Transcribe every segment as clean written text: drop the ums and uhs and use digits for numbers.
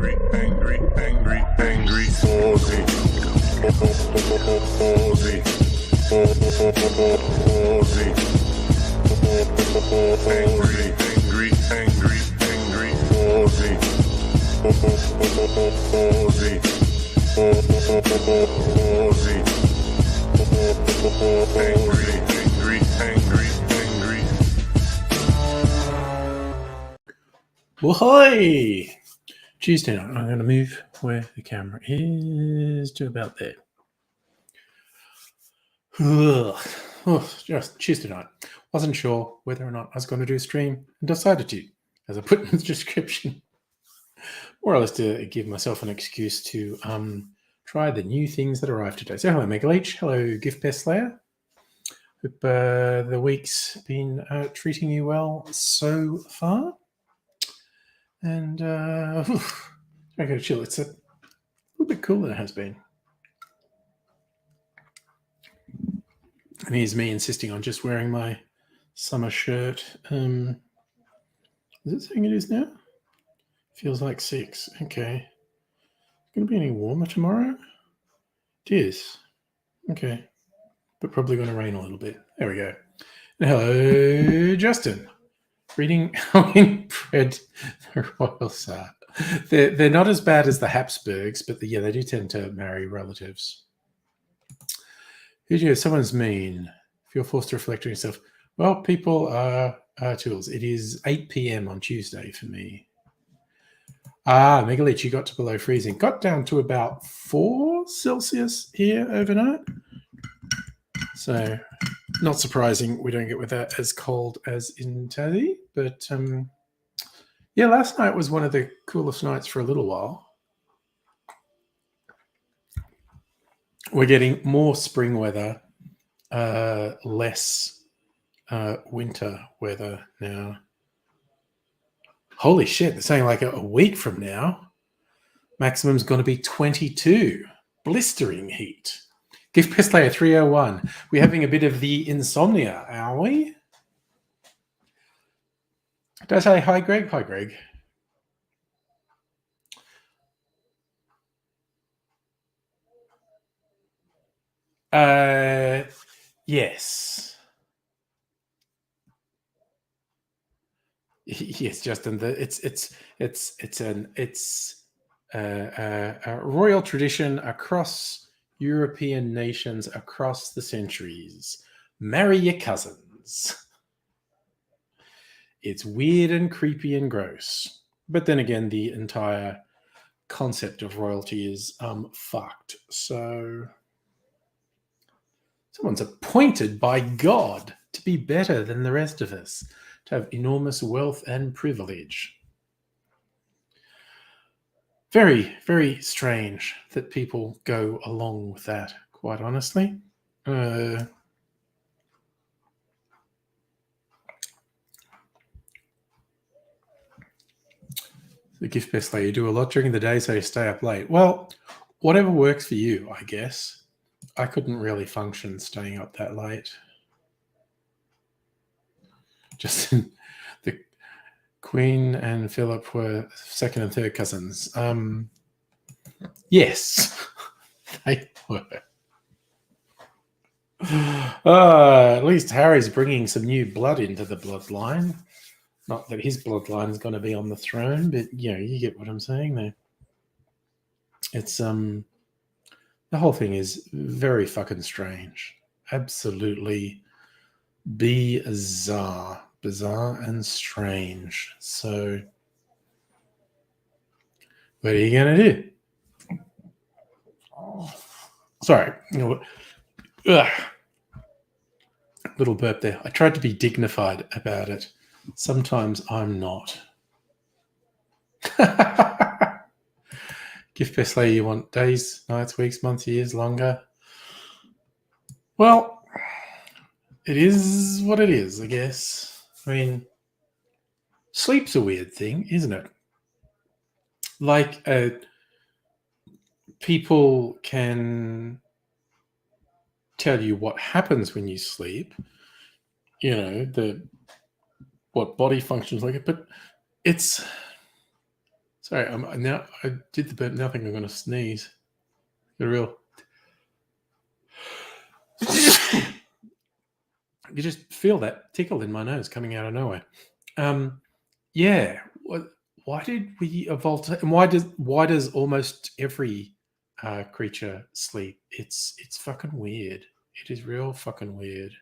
Aussie. Whoa! Tuesday night. I'm going to move where the camera is to about there. Just Tuesday night. Wasn't sure whether or not I was going to do a stream and decided to, as I put in the description, more or less to give myself an excuse to try the new things that arrived today. So hello, Megaleech. Hello, Gift Pest Slayer. Hope the week's been treating you well so far. And I gotta chill. It's a little bit cooler than it has been. And here's me insisting on just wearing my summer shirt. Is it saying it is now? Feels like 6. Okay. Going to be any warmer tomorrow? It is. Okay. But probably going to rain a little bit. There we go. And hello, Justin. Reading Bread the Royal Sart. They're not as bad as the Habsburgs, but they do tend to marry relatives. Someone's mean. Feel forced to reflect on yourself. Well, people are tools. It is 8 p.m. on Tuesday for me. Megaleech, you got to below freezing. Got down to about 4 Celsius here overnight. So, not surprising we don't get with that as cold as in Tassie. But, last night was one of the coolest nights for a little while. We're getting more spring weather, less winter weather now. Holy shit, they're saying like a week from now, maximum's going to be 22. Blistering heat. Gift Pest Layer 301. We're having a bit of the insomnia, are we? Did I say hi, Greg? Hi, Greg. Yes. Yes, Justin. It's a royal tradition across European nations across the centuries. Marry your cousins. It's weird and creepy and gross, but then again, the entire concept of royalty is fucked. So someone's appointed by God to be better than the rest of us, to have enormous wealth and privilege. Very, very strange that people go along with that, quite honestly. The Gift Pest Layer, you do a lot during the day, so you stay up late. Well, whatever works for you, I guess. I couldn't really function staying up that late. Just the Queen and Philip were second and third cousins. Yes, they were. At least Harry's bringing some new blood into the bloodline. Not that his bloodline is going to be on the throne, but you get what I'm saying there. It's the whole thing is very fucking strange. Absolutely bizarre and strange. So what are you going to do? Sorry. Little burp there. I tried to be dignified about it. Sometimes I'm not. Gift Pest Layer, you want days, nights, weeks, months, years, longer? Well, it is what it is, I guess. I mean, sleep's a weird thing, isn't it? Like, people can tell you what happens when you sleep, what body functions like it, but it's Sorry, now I did the burp. Now I think I'm going to sneeze. Get a real. You just feel that tickle in my nose coming out of nowhere. Yeah. Why did we evolve? And why does almost every creature sleep? It's fucking weird. It is real fucking weird.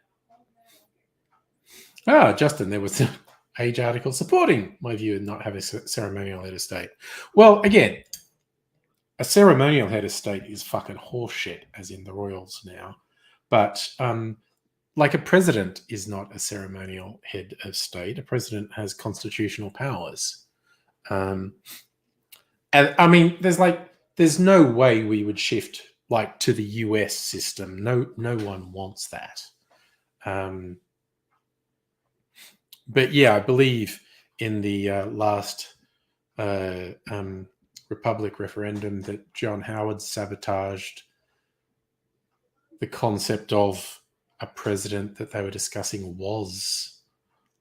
Ah, Justin, there was an Age article supporting my view of not having a ceremonial head of state. Well, again, a ceremonial head of state is fucking horseshit, as in the royals now. But like a president is not a ceremonial head of state. A president has constitutional powers. And I mean, there's no way we would shift like to the US system. No one wants that. But yeah, I believe in the last Republic referendum that John Howard sabotaged the concept of a president that they were discussing was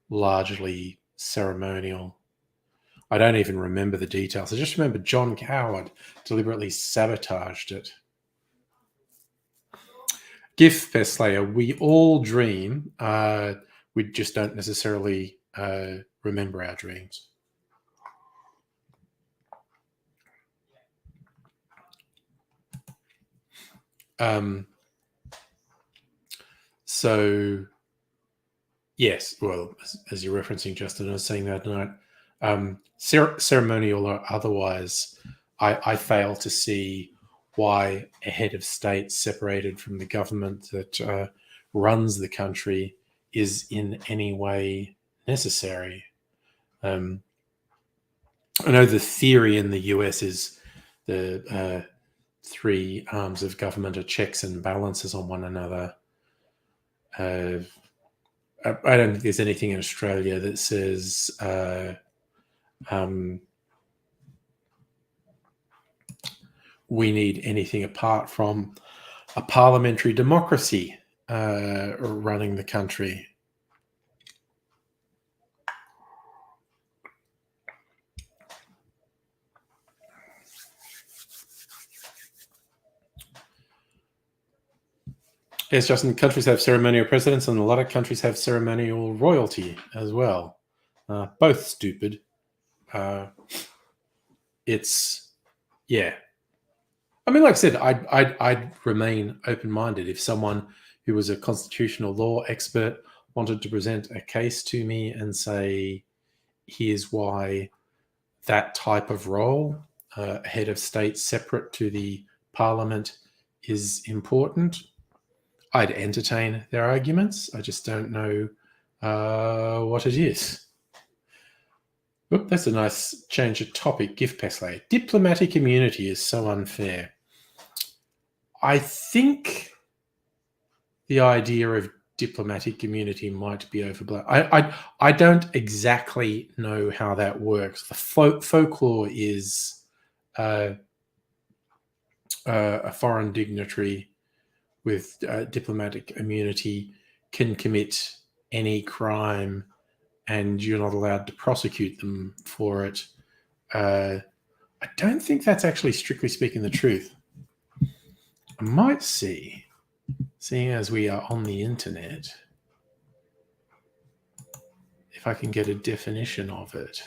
largely ceremonial. I don't even remember the details. I just remember John Howard deliberately sabotaged it. GIF Peslayer, we all dream. We just don't necessarily remember our dreams. So, yes, well, as you're referencing, Justin, I was saying that tonight, ceremonial or otherwise, I fail to see why a head of state separated from the government that runs the country is in any way necessary. I know the theory in the US is the three arms of government are checks and balances on one another. I don't think there's anything in Australia that says we need anything apart from a parliamentary democracy running the country. Yes, Justin, countries have ceremonial presidents and a lot of countries have ceremonial royalty as well. Both stupid. It's, yeah. I mean, like I said, I'd remain open-minded if someone who was a constitutional law expert wanted to present a case to me and say, here's why that type of role, head of state separate to the parliament, is important. I'd entertain their arguments. I just don't know what it is. Oop, that's a nice change of topic. GIF Pesley. Diplomatic immunity is so unfair. I think the idea of diplomatic immunity might be overblown. I don't exactly know how that works. The folklore is a foreign dignitary with diplomatic immunity can commit any crime and you're not allowed to prosecute them for it. I don't think that's actually, strictly speaking, the truth. I might see, seeing as we are on the internet, if I can get a definition of it.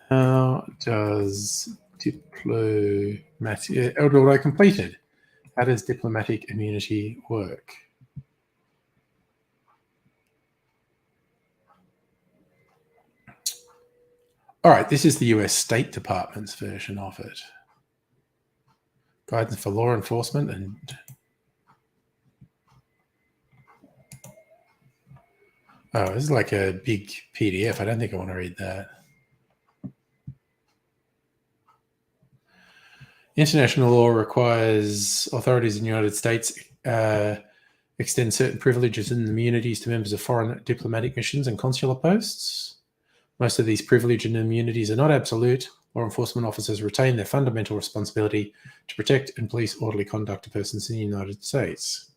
How does diplomatic... Although I completed. How does diplomatic immunity work? All right, this is the US State Department's version of it. Guidance for law enforcement and... Oh, this is like a big PDF. I don't think I want to read that. International law requires authorities in the United States extend certain privileges and immunities to members of foreign diplomatic missions and consular posts. Most of these privileges and immunities are not absolute. Law enforcement officers retain their fundamental responsibility to protect and police orderly conduct of persons in the United States.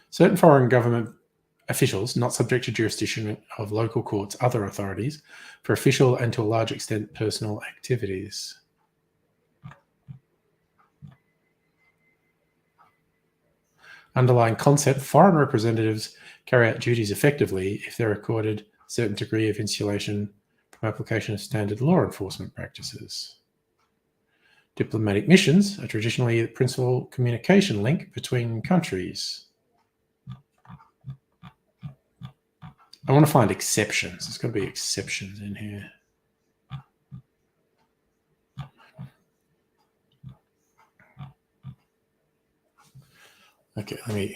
Certain foreign government officials not subject to jurisdiction of local courts, other authorities, for official and to a large extent personal activities. Underlying concept, foreign representatives carry out duties effectively if they're accorded a certain degree of insulation from application of standard law enforcement practices. Diplomatic missions are traditionally the principal communication link between countries. I want to find exceptions. There's got to be exceptions in here. Okay, let me...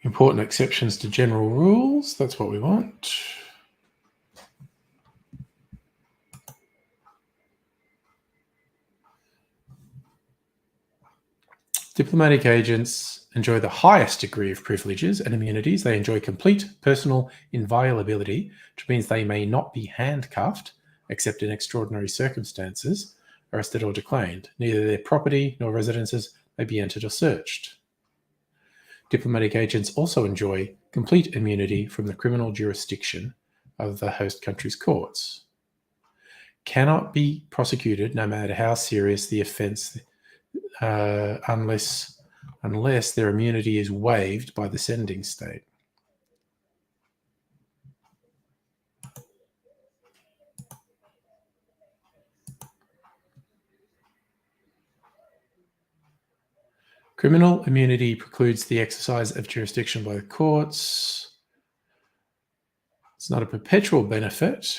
Important exceptions to general rules. That's what we want. Diplomatic agents enjoy the highest degree of privileges and immunities. They enjoy complete personal inviolability, which means they may not be handcuffed, except in extraordinary circumstances, arrested or detained. Neither their property nor residences may be entered or searched. Diplomatic agents also enjoy complete immunity from the criminal jurisdiction of the host country's courts. Cannot be prosecuted, no matter how serious the offence, unless their immunity is waived by the sending state. Criminal immunity precludes the exercise of jurisdiction by the courts. It's not a perpetual benefit.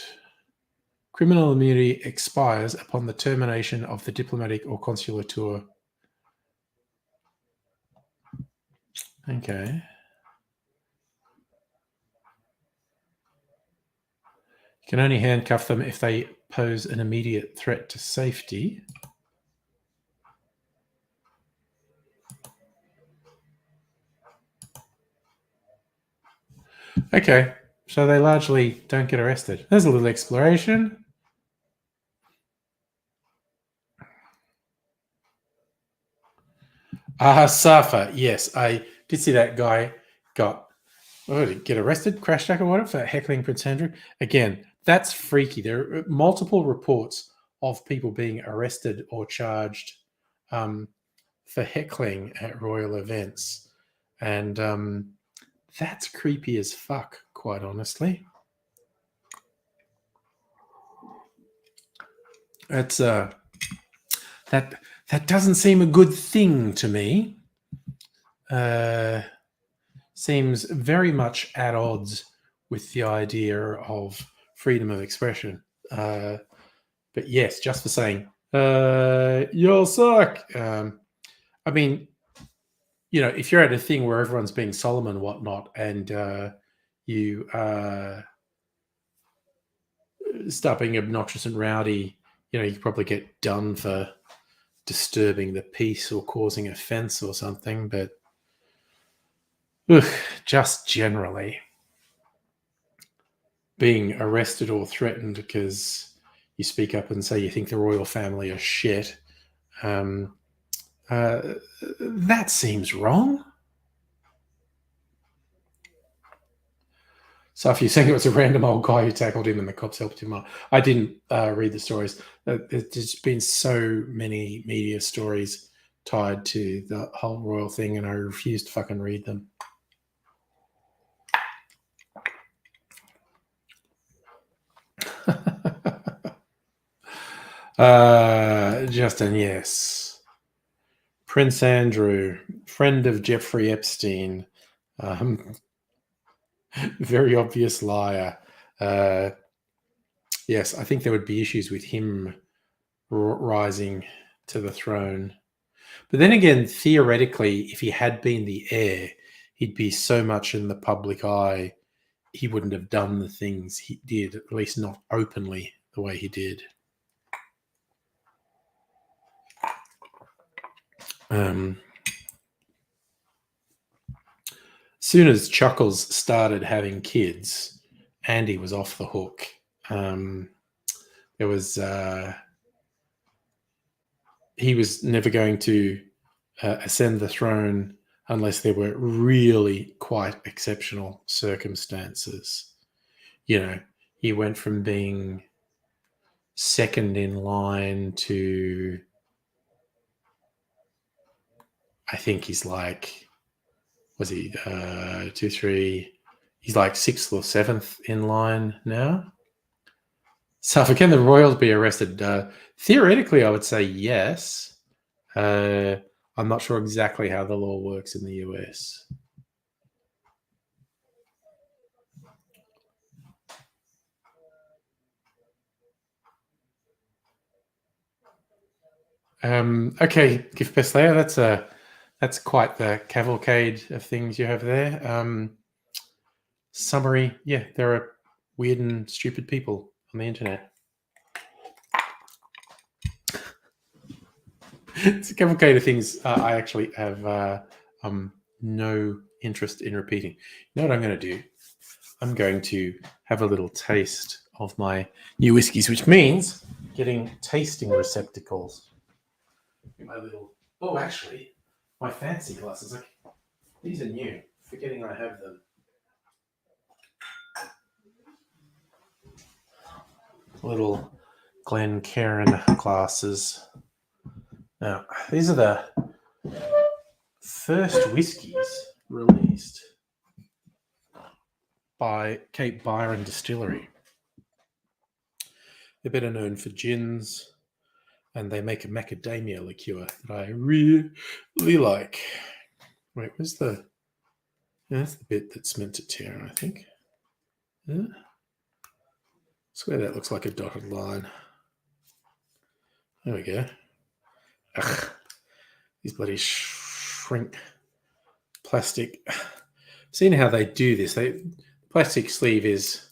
Criminal immunity expires upon the termination of the diplomatic or consular tour. Okay. You can only handcuff them if they pose an immediate threat to safety. Okay, so they largely don't get arrested. There's a little exploration. Safa, yes, I did see that guy got get arrested, crash jack or whatever, for heckling Prince Andrew. Again, that's freaky. There are multiple reports of people being arrested or charged for heckling at royal events. And that's creepy as fuck, quite honestly. That's that doesn't seem a good thing to me. Seems very much at odds with the idea of freedom of expression. But yes, just for saying, you'll suck. I mean, you know, if you're at a thing where everyone's being solemn and whatnot, and you start being obnoxious and rowdy, you know, you could probably get done for disturbing the peace or causing offense or something. But just generally being arrested or threatened because you speak up and say you think the royal family are shit, that seems wrong. So if you think it was a random old guy who tackled him and the cops helped him up, I didn't read the stories. There's been so many media stories tied to the whole royal thing, and I refuse to fucking read them. Justin, yes. Prince Andrew, friend of Jeffrey Epstein, very obvious liar. Yes, I think there would be issues with him rising to the throne. But then again, theoretically, if he had been the heir, he'd be so much in the public eye, he wouldn't have done the things he did, at least not openly the way he did. Soon as Chuckles started having kids, Andy was off the hook. There was he was never going to ascend the throne unless there were really quite exceptional circumstances. You know, he went from being second in line to, I think he's like, was he 2, 3? He's like 6th or 7th in line now. So can the royals be arrested? Theoretically, I would say yes. I'm not sure exactly how the law works in the US. Okay, Gift Best Layer, that's quite the cavalcade of things you have there. Summary, yeah, there are weird and stupid people on the internet. It's a cavalcade of things I actually have no interest in repeating. You know what I'm going to do? I'm going to have a little taste of my new whiskies, which means getting tasting receptacles. My little, oh, actually, my fancy glasses. Like, these are new. Forgetting I have them. Little Glencairn glasses. Now, these are the first whiskies released by Cape Byron Distillery. They're better known for gins, and they make a macadamia liqueur that I really like. Wait, where's the... Yeah, that's the bit that's meant to tear, I think. Yeah. I swear that looks like a dotted line. There we go. Ugh, these bloody shrink plastic. Seeing how they do this, the plastic sleeve is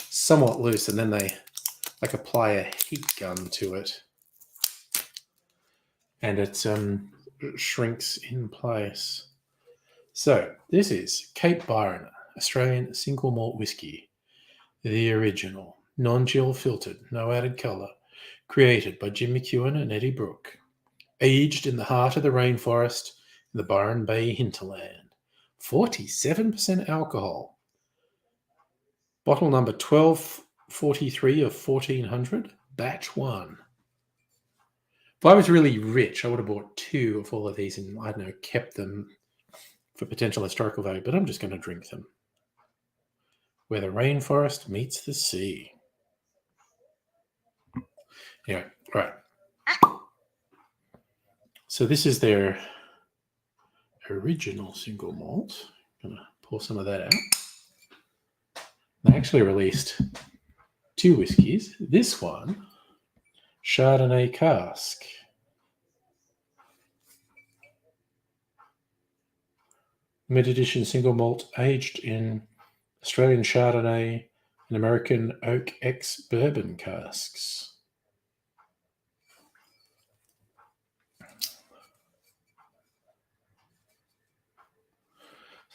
somewhat loose, and then they like apply a heat gun to it, and it shrinks in place. So this is Cape Byron Australian single malt whiskey, the original, non-chill filtered, no added colour, created by Jim McEwen and Eddie Brooke, aged in the heart of the rainforest in the Byron Bay hinterland. 47% alcohol. Bottle number 1243 of 1400, batch 1. If I was really rich, I would have bought 2 of all of these and, I don't know, kept them for potential historical value, but I'm just going to drink them. Where the rainforest meets the sea. Anyway, right. So this is their original single malt. I'm going to pour some of that out. They actually released 2 whiskies. This one, Chardonnay cask. Mid-edition single malt aged in Australian Chardonnay and American Oak X bourbon casks.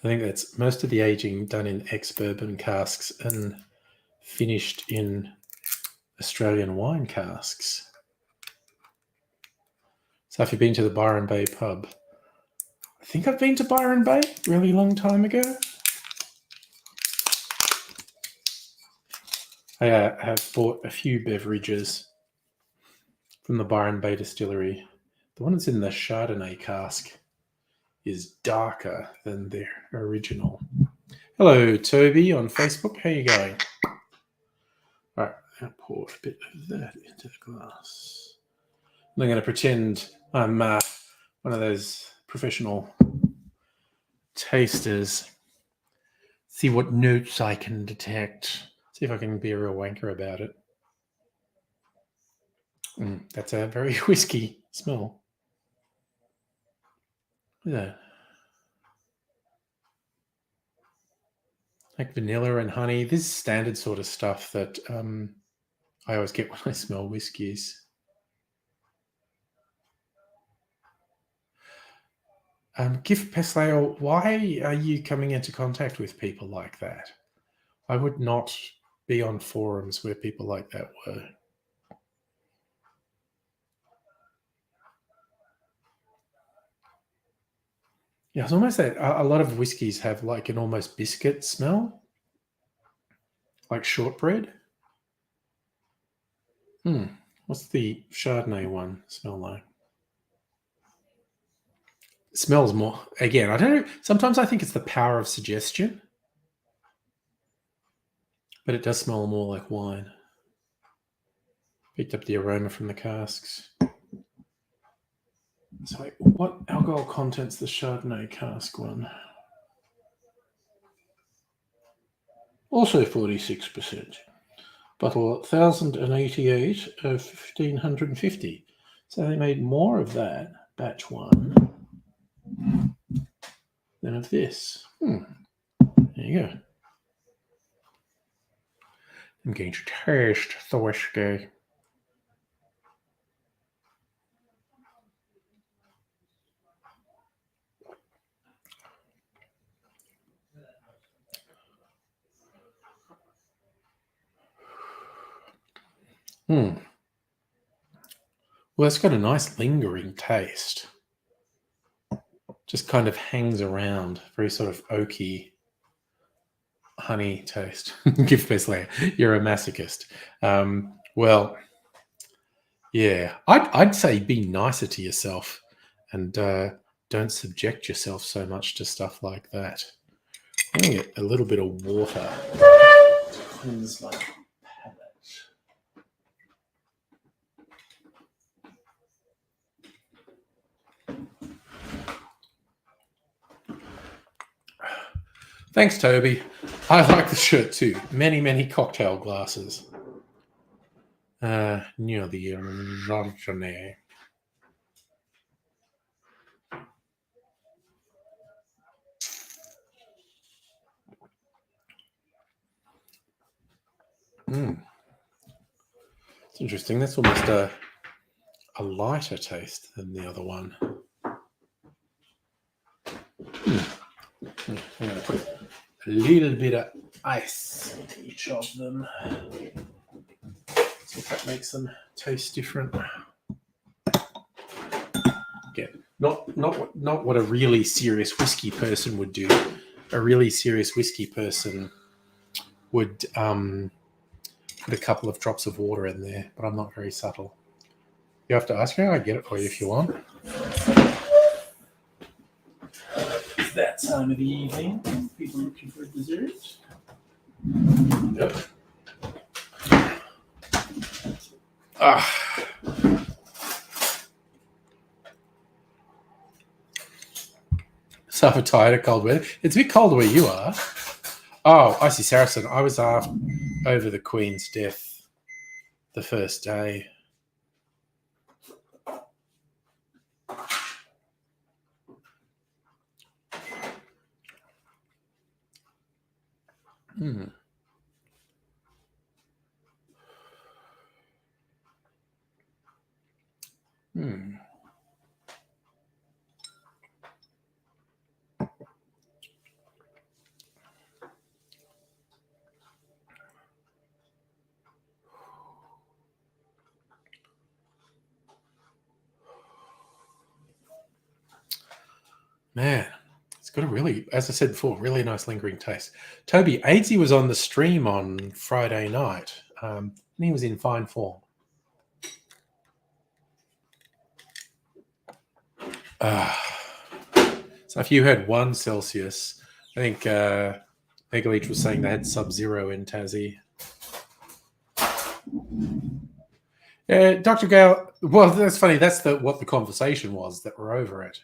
I think that's most of the aging done in ex-bourbon casks and finished in Australian wine casks. So if you've been to the Byron Bay pub, I think I've been to Byron Bay a really long time ago. I have bought a few beverages from the Byron Bay distillery. The one that's in the Chardonnay cask is darker than their original. Hello, Toby on Facebook. How you going? All right, I'll pour a bit of that into the glass. I'm going to pretend I'm one of those professional tasters. See what notes I can detect. See if I can be a real wanker about it. That's a very whiskey smell. Yeah. Like vanilla and honey. This is standard sort of stuff that I always get when I smell whiskies. Gift Peslayo, why are you coming into contact with people like that? I would not be on forums where people like that were. Yeah, it's almost that a lot of whiskeys have like an almost biscuit smell, like shortbread. What's the Chardonnay one smell like? It smells more. Again, I don't know. Sometimes I think it's the power of suggestion, but it does smell more like wine. Picked up the aroma from the casks. So, what alcohol content's the Chardonnay cask one? Also 46%. Bottle 1088 of 1550. So they made more of that, batch one, than of this. There you go. I'm going to taste the whiskey. Well, it's got a nice lingering taste. Just kind of hangs around, very sort of oaky, honey taste. Give Besley, you're a masochist. Well, yeah, I'd say be nicer to yourself and don't subject yourself so much to stuff like that. I'm going to get a little bit of water to cleanse my palate. Thanks, Toby. I like the shirt too. Many, many cocktail glasses. Near the Chardonnay. It's interesting. That's almost a lighter taste than the other one. I'm going to put a little bit of ice in each of them. See if that makes them taste different. Again, not what a really serious whiskey person would do. A really serious whiskey person would put a couple of drops of water in there, but I'm not very subtle. You have to ask me. I get it for you if you want. It's that time of the evening. People looking for a dessert. Yep. Suffer tired of cold weather. It's a bit cold where you are. Oh, I see, Saracen. I was asked over the Queen's death the first day. Man, it's got a really, as I said before, really nice lingering taste. Toby, Aidsy was on the stream on Friday night, and he was in fine form. So if you had 1 Celsius, I think Megaleech was saying they had sub-zero in Tassie. Dr. Gale, well, that's funny. That's what the conversation was that we're over it.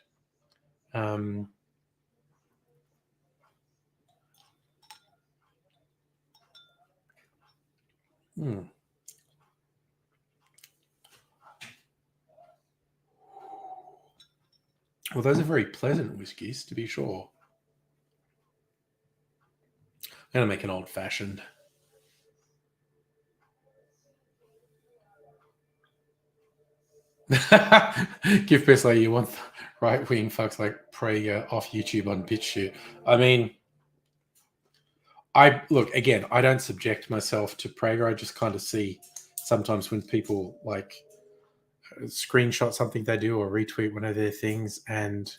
Well, those are very pleasant whiskies, to be sure. I'm going to make an old-fashioned. Give Presley, you want right-wing fucks like Prager off YouTube on BitChute. I mean, I don't subject myself to Prager. I just kind of see sometimes when people like screenshot something they do or retweet one of their things, and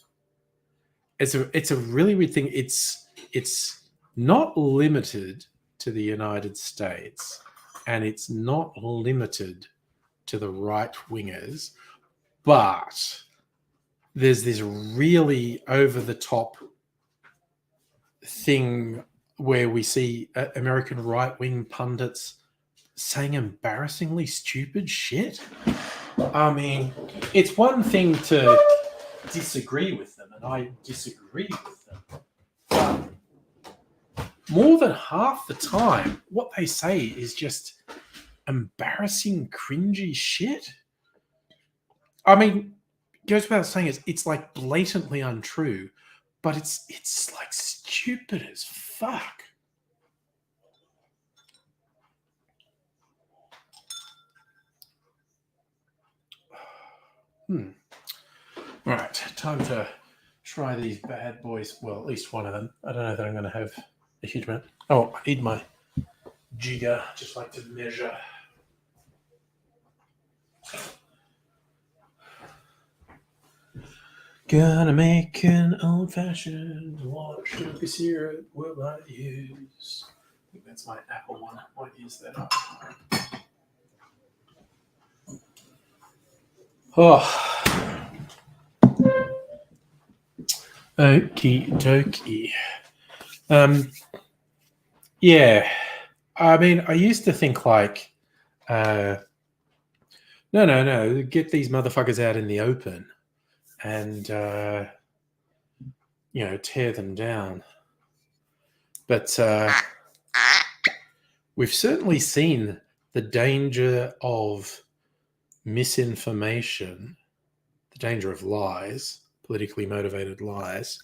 it's a really weird thing. It's not limited to the United States, and it's not limited to the right wingers, but there's this really over the top thing where we see American right wing pundits saying embarrassingly stupid shit. I mean, it's one thing to disagree with them, and I disagree with them. But more than half the time, what they say is just embarrassing, cringy shit. I mean, it goes without saying, it's like blatantly untrue, but it's like stupid as fuck. All right, time to try these bad boys. Well, at least one of them. I don't know that I'm going to have a huge amount. Oh, I need my jigger, just like to measure. Gonna make an old-fashioned. What sugar syrup will I use? I think that's my apple one. I might use that up. Oh. Okie dokie. Yeah. I mean, I used to think like, no, get these motherfuckers out in the open and, tear them down. But we've certainly seen the danger of misinformation, the danger of lies, politically motivated lies,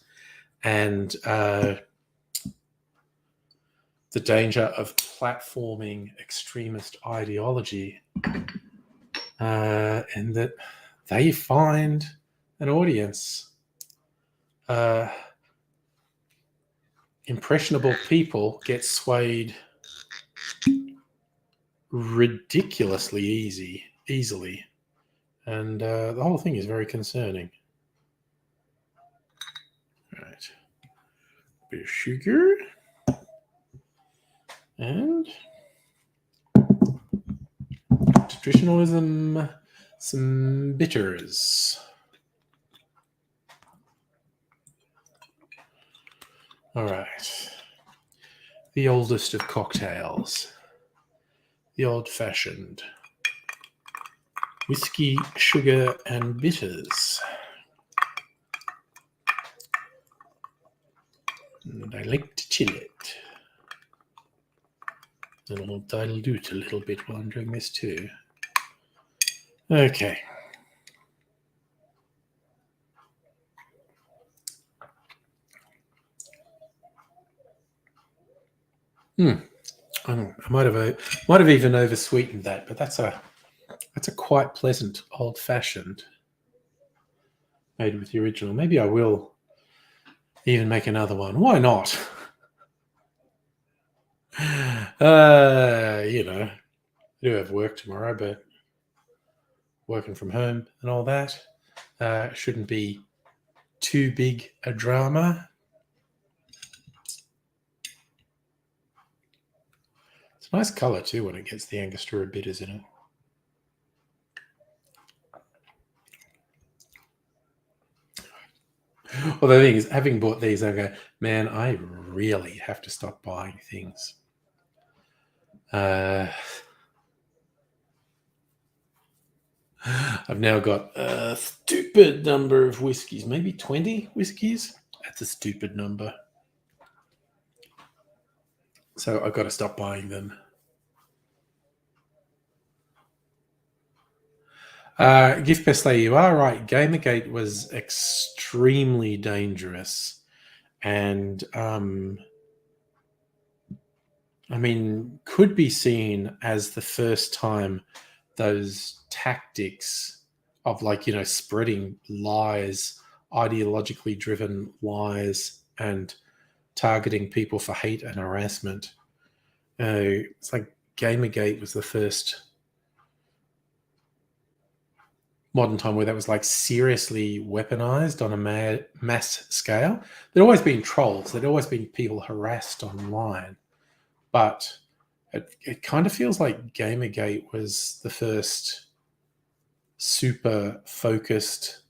and the danger of platforming extremist ideology, and that they find an audience. Impressionable people get swayed ridiculously easily, and the whole thing is very concerning. All right, a bit of sugar and traditionalism, some bitters. All right, the oldest of cocktails, the old-fashioned whiskey, sugar, and bitters. And I like to chill it. And I'll dilute a little bit while I'm doing this too. Okay. I might have even oversweetened that, but that's a quite pleasant old fashioned made with the original. Maybe I will even make another one. Why not? I do have work tomorrow, but working from home and all that shouldn't be too big a drama. It's a nice colour too when it gets the Angostura bitters in it. Well, the thing is, having bought these, I go, man, I really have to stop buying things. I've now got a stupid number of whiskies, maybe 20 whiskies. That's a stupid number. So I've got to stop buying them. Gift Pestley, you are right. Gamergate was extremely dangerous. And, could be seen as the first time those tactics of spreading lies, ideologically driven lies, and targeting people for hate and harassment. It's like Gamergate was the first modern time where that was like seriously weaponized on a mass scale. There'd always been trolls. There'd always been people harassed online. But it kind of feels like Gamergate was the first super focused,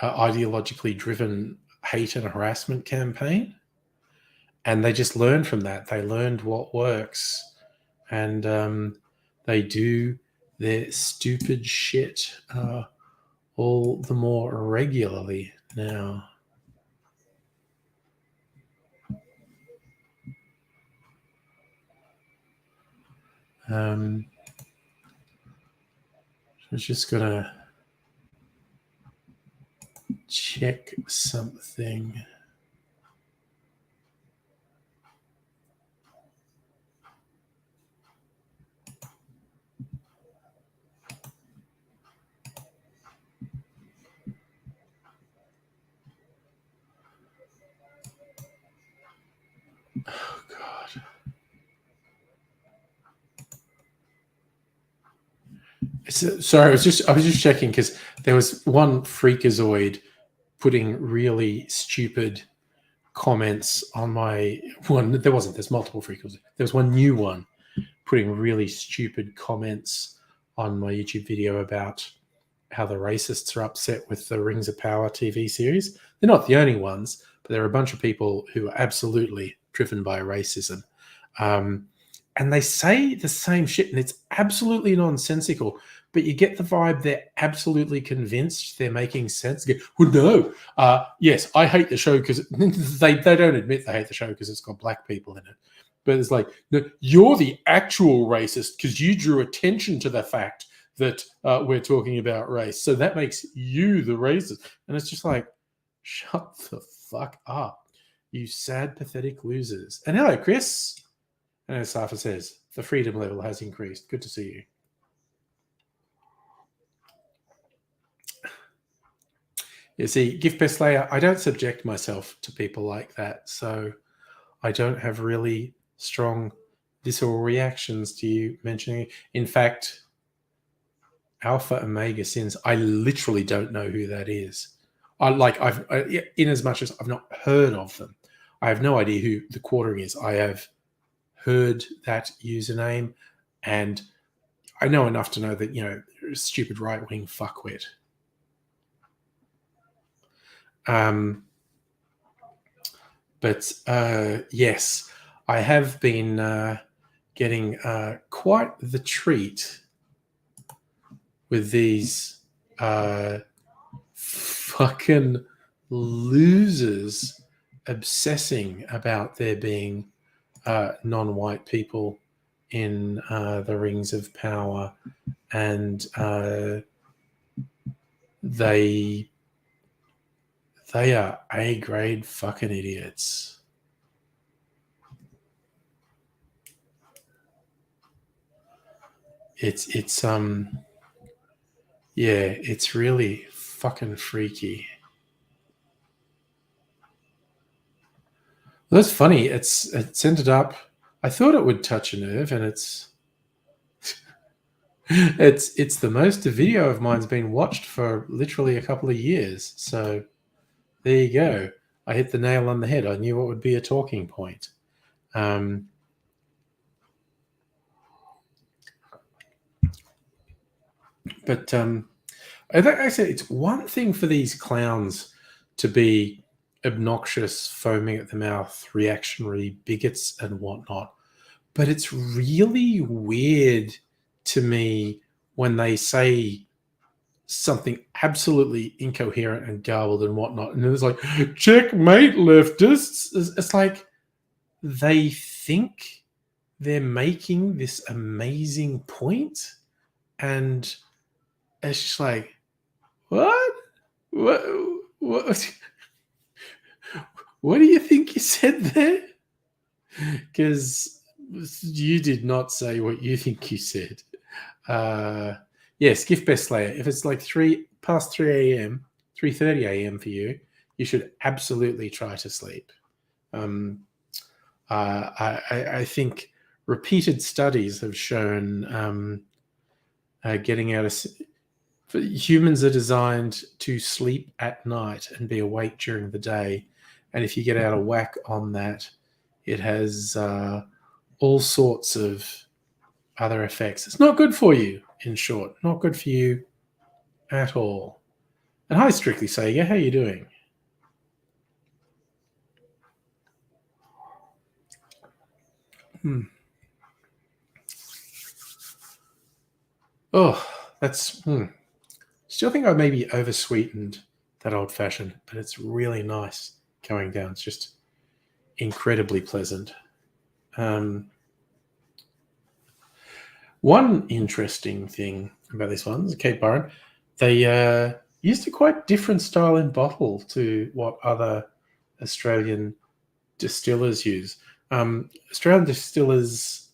ideologically driven hate and harassment campaign. And they just learned from that. They learned what works. And they do their stupid shit all the more regularly now. I was just gonna check something. Oh God. Sorry, I was just checking because there was one freakazoid putting really stupid comments on my one. There wasn't. There's multiple freakazoids. There was one new one putting really stupid comments on my YouTube video about how the racists are upset with the Rings of Power TV series. They're not the only ones, but there are a bunch of people who are absolutely driven by racism. And they say the same shit, and it's absolutely nonsensical. But you get the vibe they're absolutely convinced they're making sense. Well, no. Yes, I hate the show because they don't admit they hate the show because it's got black people in it. But it's like, no, you're the actual racist because you drew attention to the fact that we're talking about race. So that makes you the racist. And it's just like, shut the fuck up, you sad, pathetic losers. And hello, Chris. And as Safa says, the freedom level has increased. Good to see you. You see, Gift Best Slayer, I don't subject myself to people like that. So I don't have really strong visceral reactions to you mentioning it. In fact, Alpha Omega Sins, I literally don't know who that is. In as much as I've not heard of them, I have no idea who the Quartering is. I have heard that username, and I know enough to know that, you know, stupid right-wing fuckwit. But yes, I have been getting quite the treat with these fucking losers obsessing about there being non-white people in the Rings of Power, and they are A-grade fucking idiots. It's really fucking freaky. Well, that's funny. It's ended up. I thought it would touch a nerve, and it's the most a video of mine's been watched for literally a couple of years. So there you go. I hit the nail on the head. I knew what would be a talking point. But I say it's one thing for these clowns to be obnoxious, foaming at the mouth, reactionary bigots and whatnot. But it's really weird to me when they say something absolutely incoherent and garbled and whatnot. And it's like, checkmate, leftists. It's like they think they're making this amazing point, and it's just like, what? What do you think you said there? Because you did not say what you think you said. Yes, Gift Best Slayer. If it's like past 3 a.m., 3:30 a.m. for you, you should absolutely try to sleep. I think repeated studies have shown getting out of Humans are designed to sleep at night and be awake during the day. And if you get out of whack on that, it has all sorts of other effects. It's not good for you, in short. Not good for you at all. And hi, Strictly Sega. How you doing? Oh, that's... Still think I maybe oversweetened that old fashioned, but it's really nice going down. It's just incredibly pleasant. One interesting thing about this one, Cape Byron, they used a quite different style in bottle to what other Australian distillers use. Australian distillers,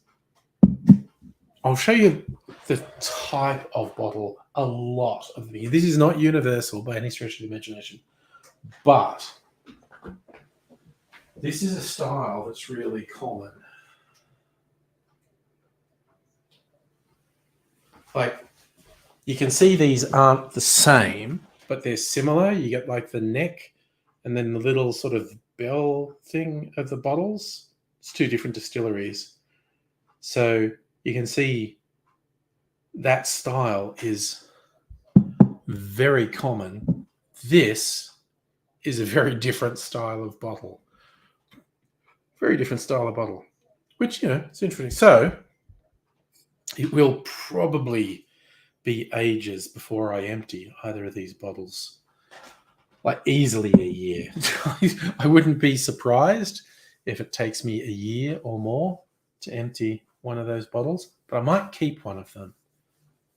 I'll show you the type of bottle a lot of me. This is not universal by any stretch of the imagination, but this is a style that's really common. Like, you can see these aren't the same, but they're similar. You get like the neck and then the little sort of bell thing of the bottles. It's two different distilleries. So you can see that style is very common. This is a very different style of bottle. Very different style of bottle, which, it's interesting. So it will probably be ages before I empty either of these bottles. Like easily a year. I wouldn't be surprised if it takes me a year or more to empty one of those bottles, but I might keep one of them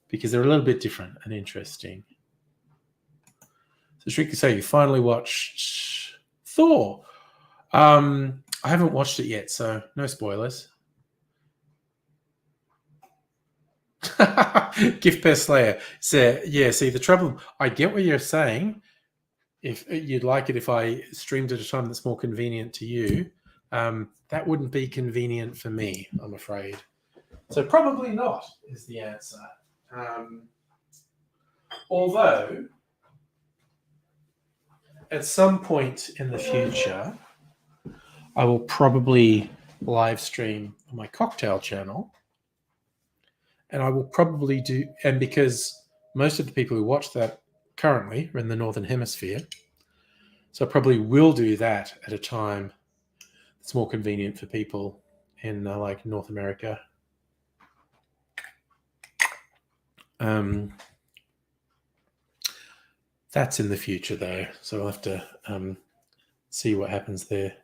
because they're a little bit different and interesting. So Strictly Say, you finally watched Thor. I haven't watched it yet, so no spoilers. Gift Pest Slayer. So, yeah, see, the trouble, I get what you're saying. If you'd like it if I streamed at a time that's more convenient to you, that wouldn't be convenient for me, I'm afraid. So probably not is the answer. Although, at some point in the future, I will probably live stream on my cocktail channel. And I will probably do, and because most of the people who watch that currently are in the Northern Hemisphere, so I probably will do that at a time that's more convenient for people in like North America. That's in the future though, so I'll have to see what happens there.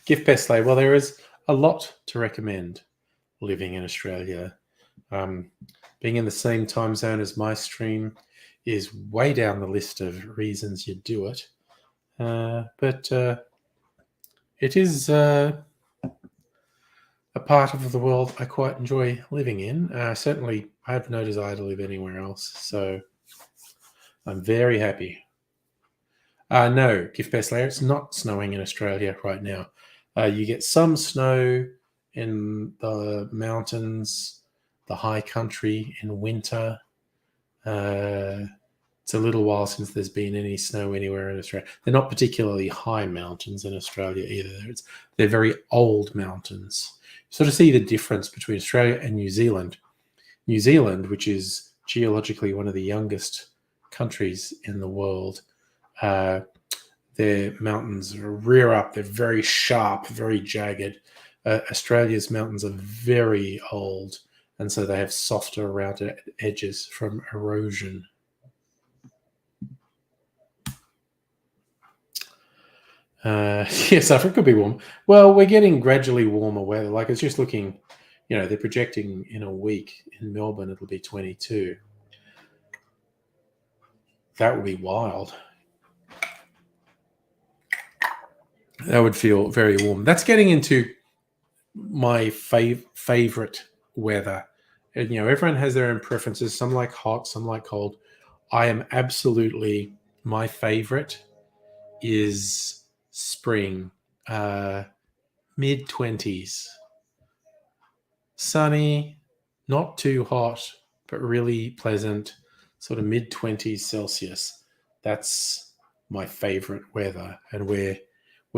Gift Pest Slayer. Well, there is a lot to recommend living in Australia. Being in the same time zone as my stream is way down the list of reasons you do it. But it is a part of the world I quite enjoy living in. Certainly, I have no desire to live anywhere else. So I'm very happy. No, Gift Pest Slayer, it's not snowing in Australia right now. You get some snow in the mountains, the high country in winter. It's a little while since there's been any snow anywhere in Australia. They're not particularly high mountains in Australia either. They're very old mountains. You sort of see the difference between Australia and New Zealand. New Zealand, which is geologically one of the youngest countries in the world, their mountains rear up. They're very sharp, very jagged. Australia's mountains are very old, and so they have softer, rounded edges from erosion. Yes, Africa could be warm. Well, we're getting gradually warmer weather. Like, it's just looking, they're projecting in a week in Melbourne, it'll be 22. That would be wild. That would feel very warm. That's getting into my favorite weather. And, everyone has their own preferences. Some like hot, some like cold. I am absolutely, my favorite is spring, mid-20s. Sunny, not too hot, but really pleasant. sort of mid-20s Celsius. That's my favorite weather, and we're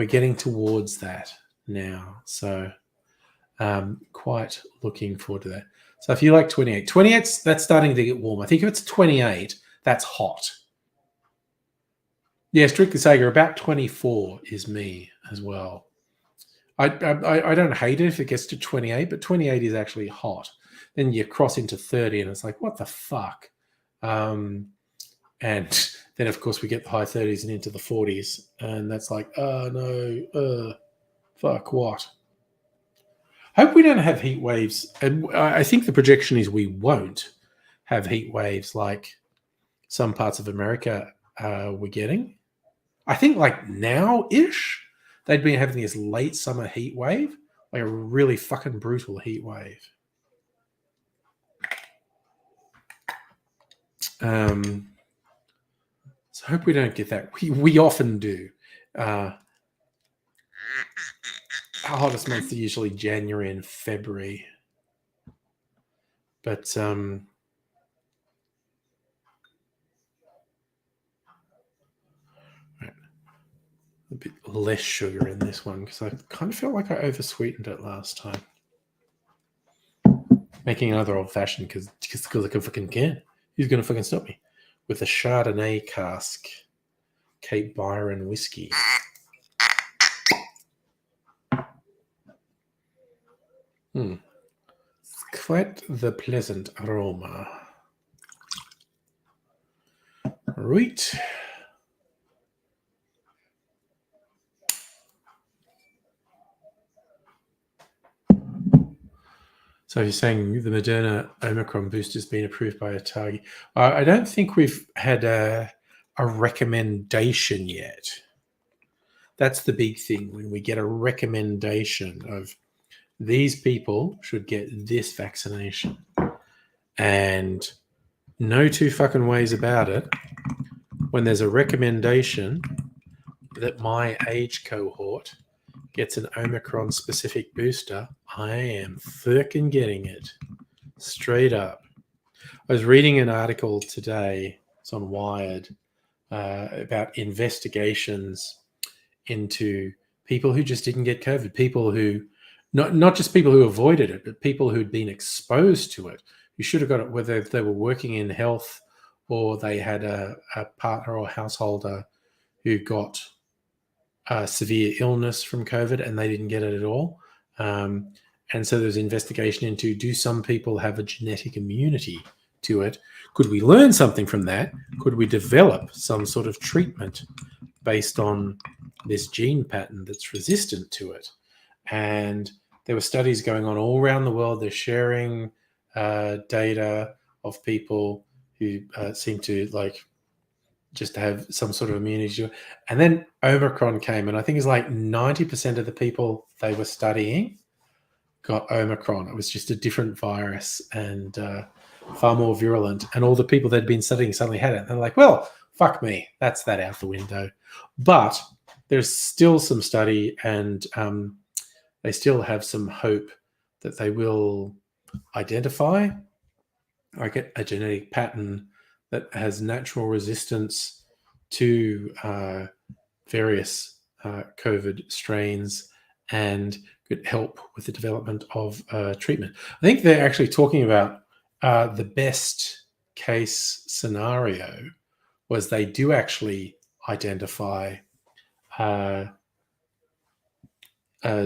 getting towards that now. So quite looking forward to that. So if you like 28, that's starting to get warm. I think if it's 28, that's hot. Yeah, strictly Sega, about 24 is me as well. I don't hate it if it gets to 28, but 28 is actually hot. Then you cross into 30 and it's like, what the fuck? And then, of course, we get the high 30s and into the 40s. And that's like, oh, no, fuck, what? Hope we don't have heat waves. And I think the projection is we won't have heat waves like some parts of America we're getting. I think like now-ish, they'd been having this late summer heat wave, like a really fucking brutal heat wave. So I hope we don't get that. We often do. Our hottest months are usually January and February. But a bit less sugar in this one because I kind of felt like I oversweetened it last time. Making another old fashioned because I fucking can. Who's going to fucking stop me? With a Chardonnay cask, Cape Byron whiskey. It's quite the pleasant aroma. Right. So you're saying the Moderna Omicron booster has been approved by ATAGI. I don't think we've had a recommendation yet. That's the big thing, when we get a recommendation of these people should get this vaccination. And no two fucking ways about it. When there's a recommendation that my age cohort gets an Omicron specific booster, I am fucking getting it. Straight up. I was reading an article today, it's on Wired, about investigations into people who just didn't get COVID, people who, not just people who avoided it, but people who'd been exposed to it, who should have got it, whether they were working in health or they had a partner or householder who got severe illness from COVID and they didn't get it at all. And so there's investigation into, do some people have a genetic immunity to it? Could we learn something from that? Could we develop some sort of treatment based on this gene pattern that's resistant to it? And there were studies going on all around the world. They're sharing data of people who seem to like just have some sort of immunity. And then Omicron came, and I think it's like 90% of the people they were studying got Omicron. It was just a different virus and far more virulent. And all the people they'd been studying suddenly had it. And they're like, well, fuck me. That's that out the window. But there's still some study, and they still have some hope that they will identify like a genetic pattern that has natural resistance to various COVID strains and could help with the development of treatment. I think they're actually talking about the best case scenario was they do actually identify a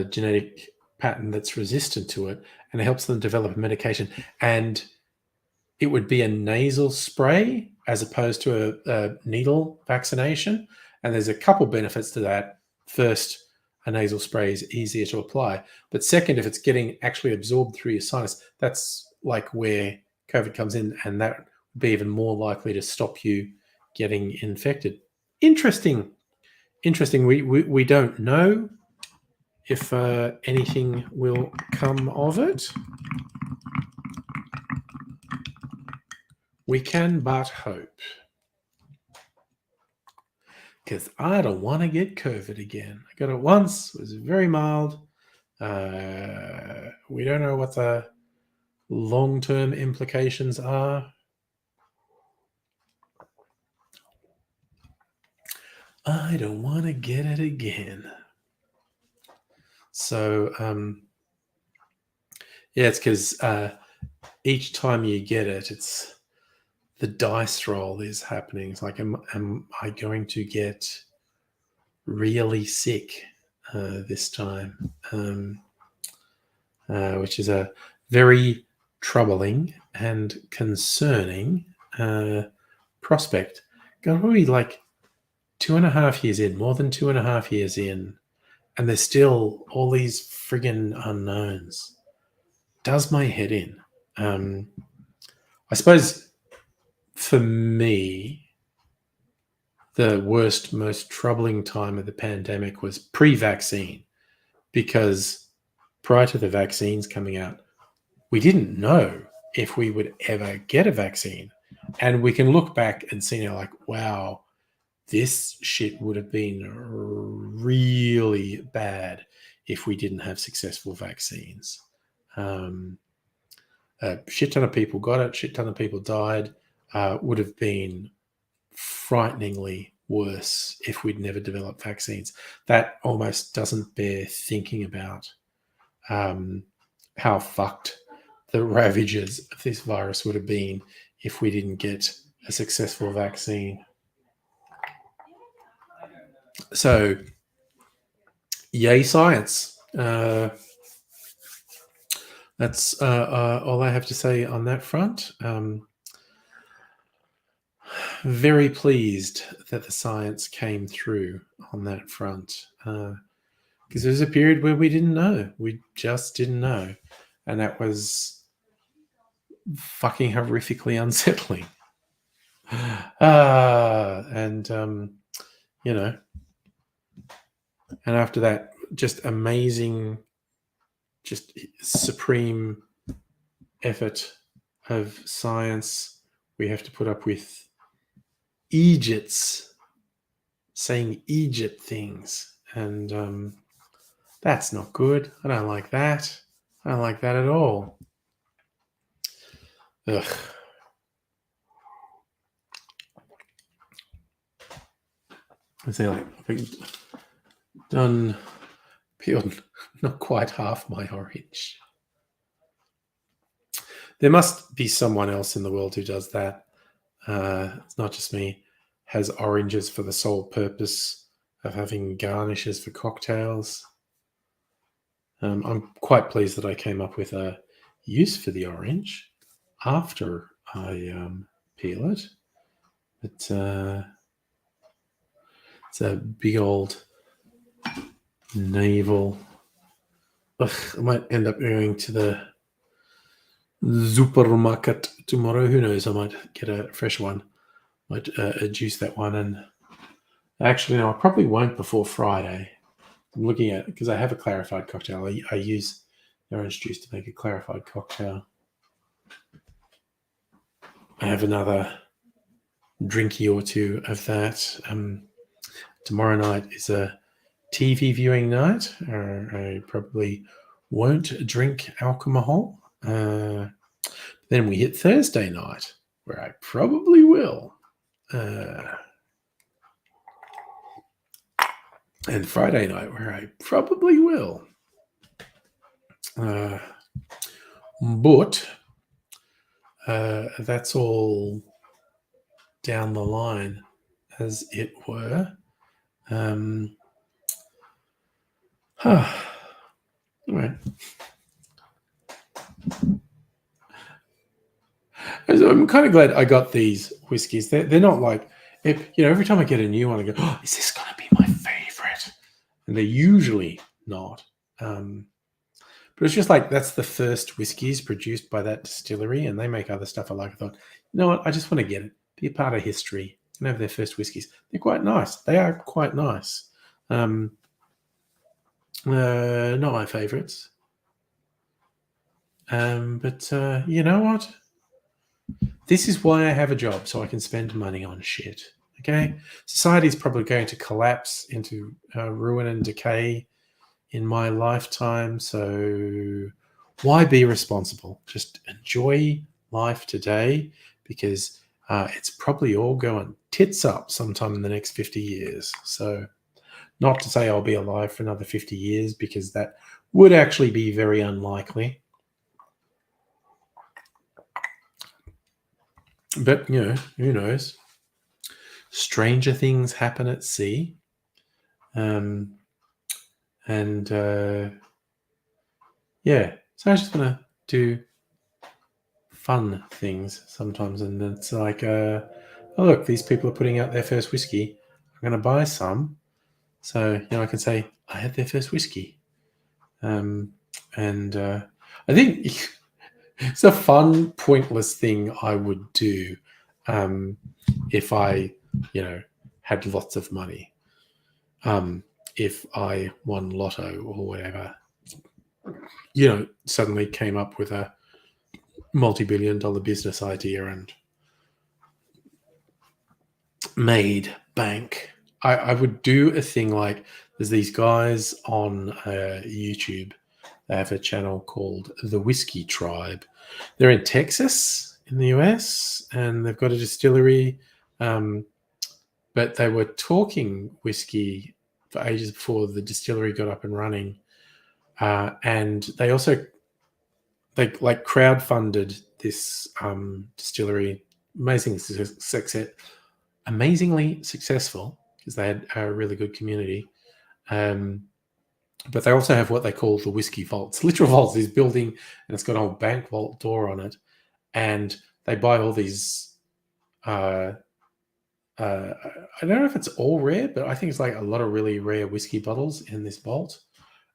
genetic pattern that's resistant to it, and it helps them develop a medication. And it would be a nasal spray as opposed to a needle vaccination. And there's a couple benefits to that. First, a nasal spray is easier to apply. But second, if it's getting actually absorbed through your sinus, that's like where COVID comes in, and that would be even more likely to stop you getting infected. Interesting. We don't know if anything will come of it. We can but hope. Because I don't want to get COVID again. I got it once. It was very mild. We don't know what the long-term implications are. I don't want to get it again. So, yeah, it's because each time you get it, it's the dice roll is happening. It's like, am I going to get really sick this time? Which is a very troubling and concerning prospect. God, we're like 2.5 years in, more than 2.5 years in, and there's still all these friggin' unknowns. Does my head in. I suppose for me, the worst, most troubling time of the pandemic was pre-vaccine, because prior to the vaccines coming out, we didn't know if we would ever get a vaccine. And we can look back and see now, like, wow, this shit would have been really bad if we didn't have successful vaccines. A shit ton of people got it, shit ton of people died. Would have been frighteningly worse if we'd never developed vaccines. That almost doesn't bear thinking about how fucked the ravages of this virus would have been if we didn't get a successful vaccine. So, yay, science. That's all I have to say on that front. Very pleased that the science came through on that front, because there was a period where we didn't know. We just didn't know. And that was fucking horrifically unsettling. And after that, just amazing, just supreme effort of science, we have to put up with Egypt's saying Egypt things, and that's not good. I don't like that. I don't like that at all. Ugh. I say, like, I've done, peeled not quite half my orange. There must be someone else in the world who does that. It's not just me. Has oranges for the sole purpose of having garnishes for cocktails. I'm quite pleased that I came up with a use for the orange after I peel it. But it's a big old navel. Ugh, I might end up going to the supermarket tomorrow. Who knows? I might get a fresh one. Might juice that one. And actually, no, I probably won't before Friday. I'm looking at, because I have a clarified cocktail. I use the orange juice to make a clarified cocktail. I have another drinky or two of that. Tomorrow night is a TV viewing night. I probably won't drink alcohol. Then we hit Thursday night, where I probably will. And Friday night, where I probably will. But that's all down the line, as it were. All right. So I'm kind of glad I got these whiskies. They're not like, every time I get a new one, I go, oh, is this going to be my favorite? And they're usually not. But it's just like, that's the first whiskies produced by that distillery, and they make other stuff I like. I thought, you know what? I just want to get it. Be a part of history and have their first whiskies. They're quite nice. They are quite nice. Not my favorites. But you know what? This is why I have a job, so I can spend money on shit. Okay? Society is probably going to collapse into ruin and decay in my lifetime, so why be responsible? Just enjoy life today, because it's probably all going tits up sometime in the next 50 years. So, not to say I'll be alive for another 50 years, because that would actually be very unlikely. But, you know, who knows? Stranger things happen at sea. Yeah, so I just want to do fun things sometimes. And it's like, oh, look, these people are putting out their first whiskey. I'm going to buy some. So, you know, I can say, I had their first whiskey. I think it's a fun, pointless thing I would do if I, you know, had lots of money. If I won lotto or whatever, you know, suddenly came up with a multi-billion-dollar business idea and made bank. I would do a thing like, there's these guys on YouTube. They have a channel called The Whiskey Tribe. They're in Texas in the US, and they've got a distillery. But they were talking whiskey for ages before the distillery got up and running. And they also like crowdfunded this distillery. Amazingly successful, because they had a really good community. But they also have what they call the whiskey vaults. Literal vaults, this building, and it's got a whole bank vault door on it. And they buy all these. I don't know if it's all rare, but I think it's like a lot of really rare whiskey bottles in this vault.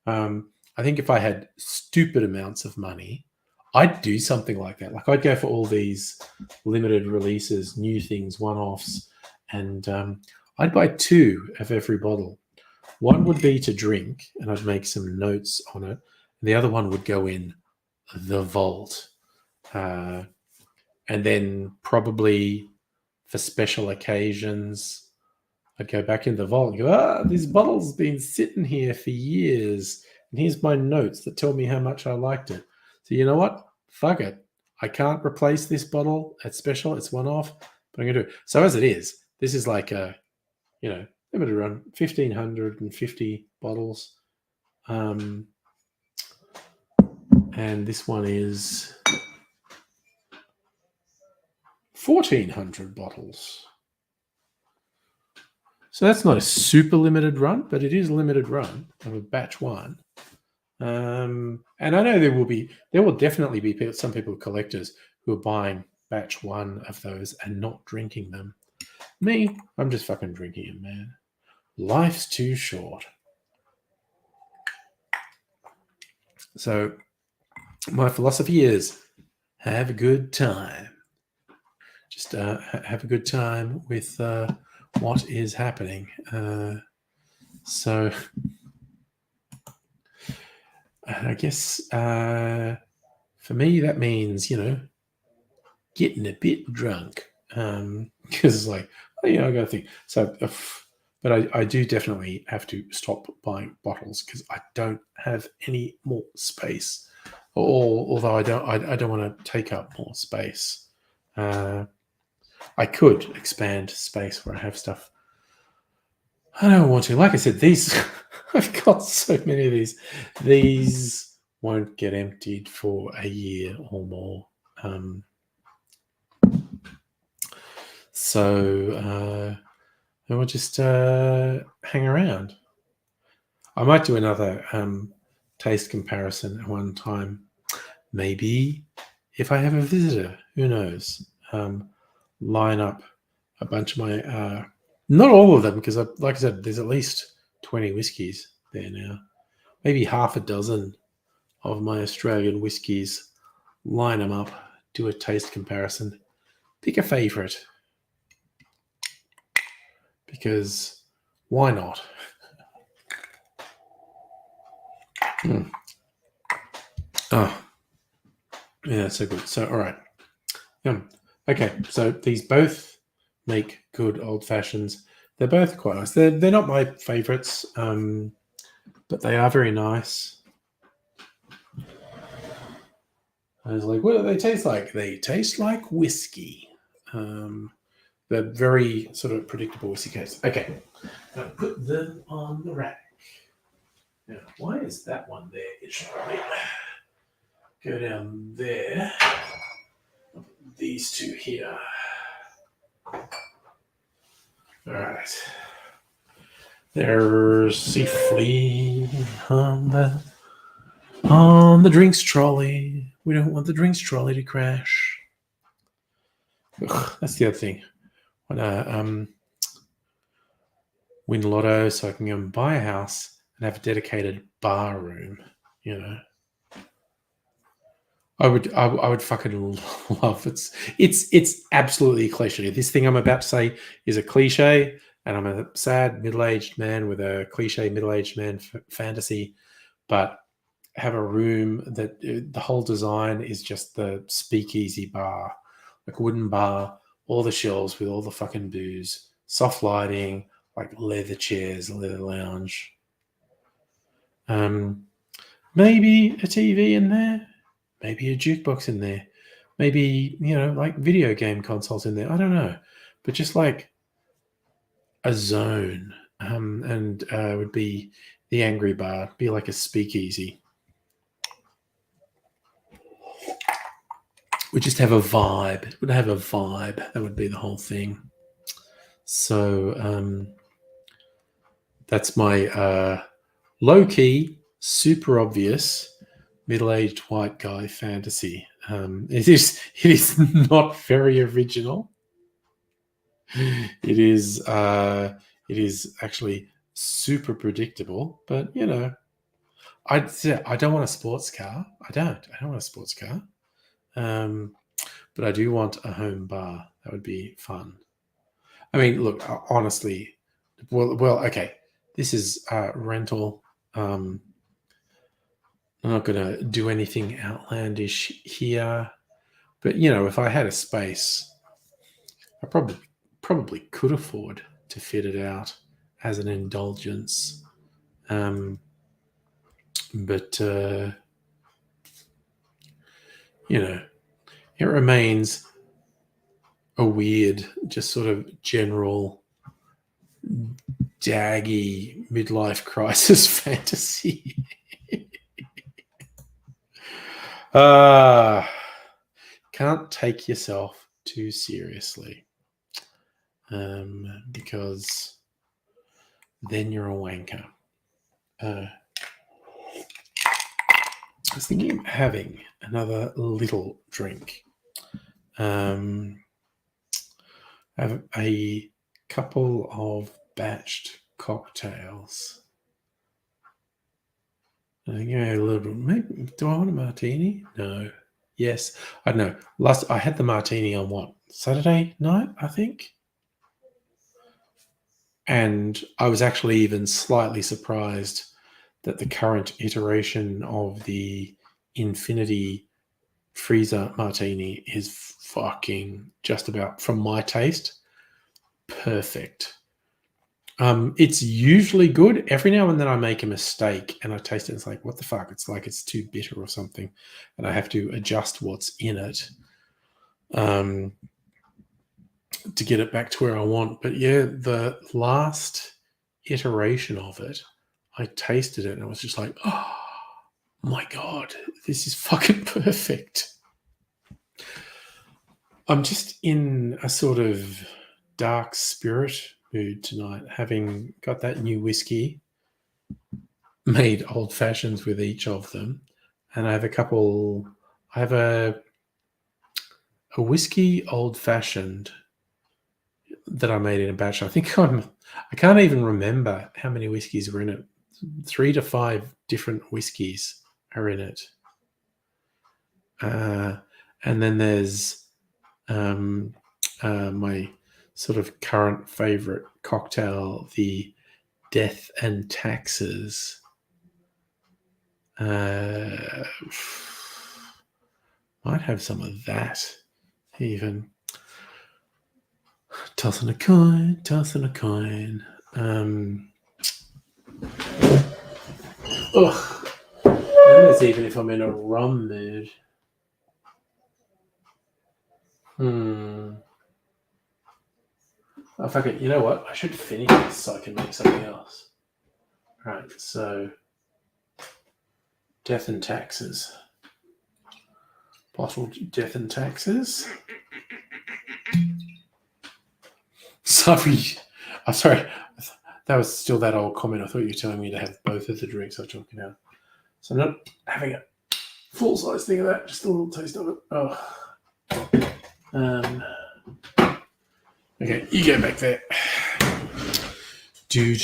I think if I had stupid amounts of money, I'd do something like that. Like, I'd go for all these limited releases, new things, one-offs, and I'd buy 2 of every bottle. One would be to drink, and I'd make some notes on it. The other one would go in the vault. And then probably for special occasions, I'd go back in the vault and go, this bottle's been sitting here for years, and here's my notes that tell me how much I liked it. So you know what? Fuck it. I can't replace this bottle. It's special. It's one-off, but I'm going to do it. So as it is, this is like a, you know, limited run, 1,550 bottles. And this one is 1,400 bottles. So that's not a super limited run, but it is a limited run of batch 1. And I know there will definitely be some people, collectors, who are buying batch 1 of those and not drinking them. Me, I'm just fucking drinking them, man. Life's too short. So my philosophy is, have a good time. Just have a good time with what is happening. So I guess for me, that means, you know, getting a bit drunk. Because it's like, you know, I got to think. So, but I do definitely have to stop buying bottles, because I don't have any more space. Although I don't want to take up more space. I could expand space where I have stuff. I don't want to. Like I said, these I've got so many of these. These won't get emptied for a year or more. So I will just hang around. I might do another taste comparison at one time. Maybe if I have a visitor, who knows? Line up a bunch of my, not all of them, because like I said, there's at least 20 whiskies there now. Maybe half a dozen of my Australian whiskies. Line them up, do a taste comparison, pick a favourite. Because why not? Oh, yeah, so good. So, all right. Okay, so these both make good old fashions. They're both quite nice. They're not my favourites, but they are very nice. I was like, what do they taste like? They taste like whiskey. They're very sort of predictable whiskey case. Okay, now put them on the rack. Now, why is that one there? It should probably go down there. I'll put these two here. All right. There's safely on the drinks trolley. We don't want the drinks trolley to crash. Ugh, that's the other thing. When I win lotto, so I can go and buy a house and have a dedicated bar room. You know, I would fucking love it. It's absolutely cliche. This thing I'm about to say is a cliche, and I'm a sad middle-aged man with a cliche middle-aged man fantasy, but have a room that the whole design is just the speakeasy bar, like a wooden bar, all the shelves with all the fucking booze, soft lighting, like leather chairs, leather lounge. Maybe a TV in there, maybe a jukebox in there, maybe, you know, like video game consoles in there. I don't know, but just like a zone, and would be the Angry Bar, be like a speakeasy. We just have a vibe. It would have a vibe. That would be the whole thing. So that's my low-key, super obvious, middle-aged white guy fantasy. It is not very original. It is actually super predictable. But you know, I don't want a sports car. I don't want a sports car. But I do want a home bar. That would be fun. I mean, look, honestly, well, okay. This is rental. I'm not going to do anything outlandish here, but you know, if I had a space, I probably could afford to fit it out as an indulgence. But you know, it remains a weird, just sort of general daggy midlife crisis fantasy. Can't take yourself too seriously, because then you're a wanker. I was thinking of having another little drink. I have a couple of batched cocktails. I think I had a little bit. Maybe, do I want a martini? No. Yes. I don't know. I had the martini on what? Saturday night, I think. And I was actually even slightly surprised that the current iteration of the Infinity Freezer Martini is fucking just about, from my taste, perfect. It's usually good. Every now and then I make a mistake and I taste it and it's like, what the fuck? It's like it's too bitter or something. And I have to adjust what's in it to get it back to where I want. But yeah, the last iteration of it, I tasted it and I was just like, oh my God, this is fucking perfect. I'm just in a sort of dark spirit mood tonight, having got that new whiskey, made old fashions with each of them, and I have a whiskey old fashioned that I made in a batch. I can't even remember how many whiskeys were in it. 3 to 5 different whiskeys are in it, and then there's my sort of current favorite cocktail, the Death and Taxes. Might have some of that even. Tossing a coin. Ugh. That's even if I'm in a rum mood. Oh, fuck it. You know what? I should finish this so I can make something else. Right, so death and taxes. Bottled death and taxes. Sorry. I'm sorry. That was still that old comment. I thought you were telling me to have both of the drinks I was talking about. So I'm not having a full-size thing of that, just a little taste of it. Oh. Okay, you go back there. Do.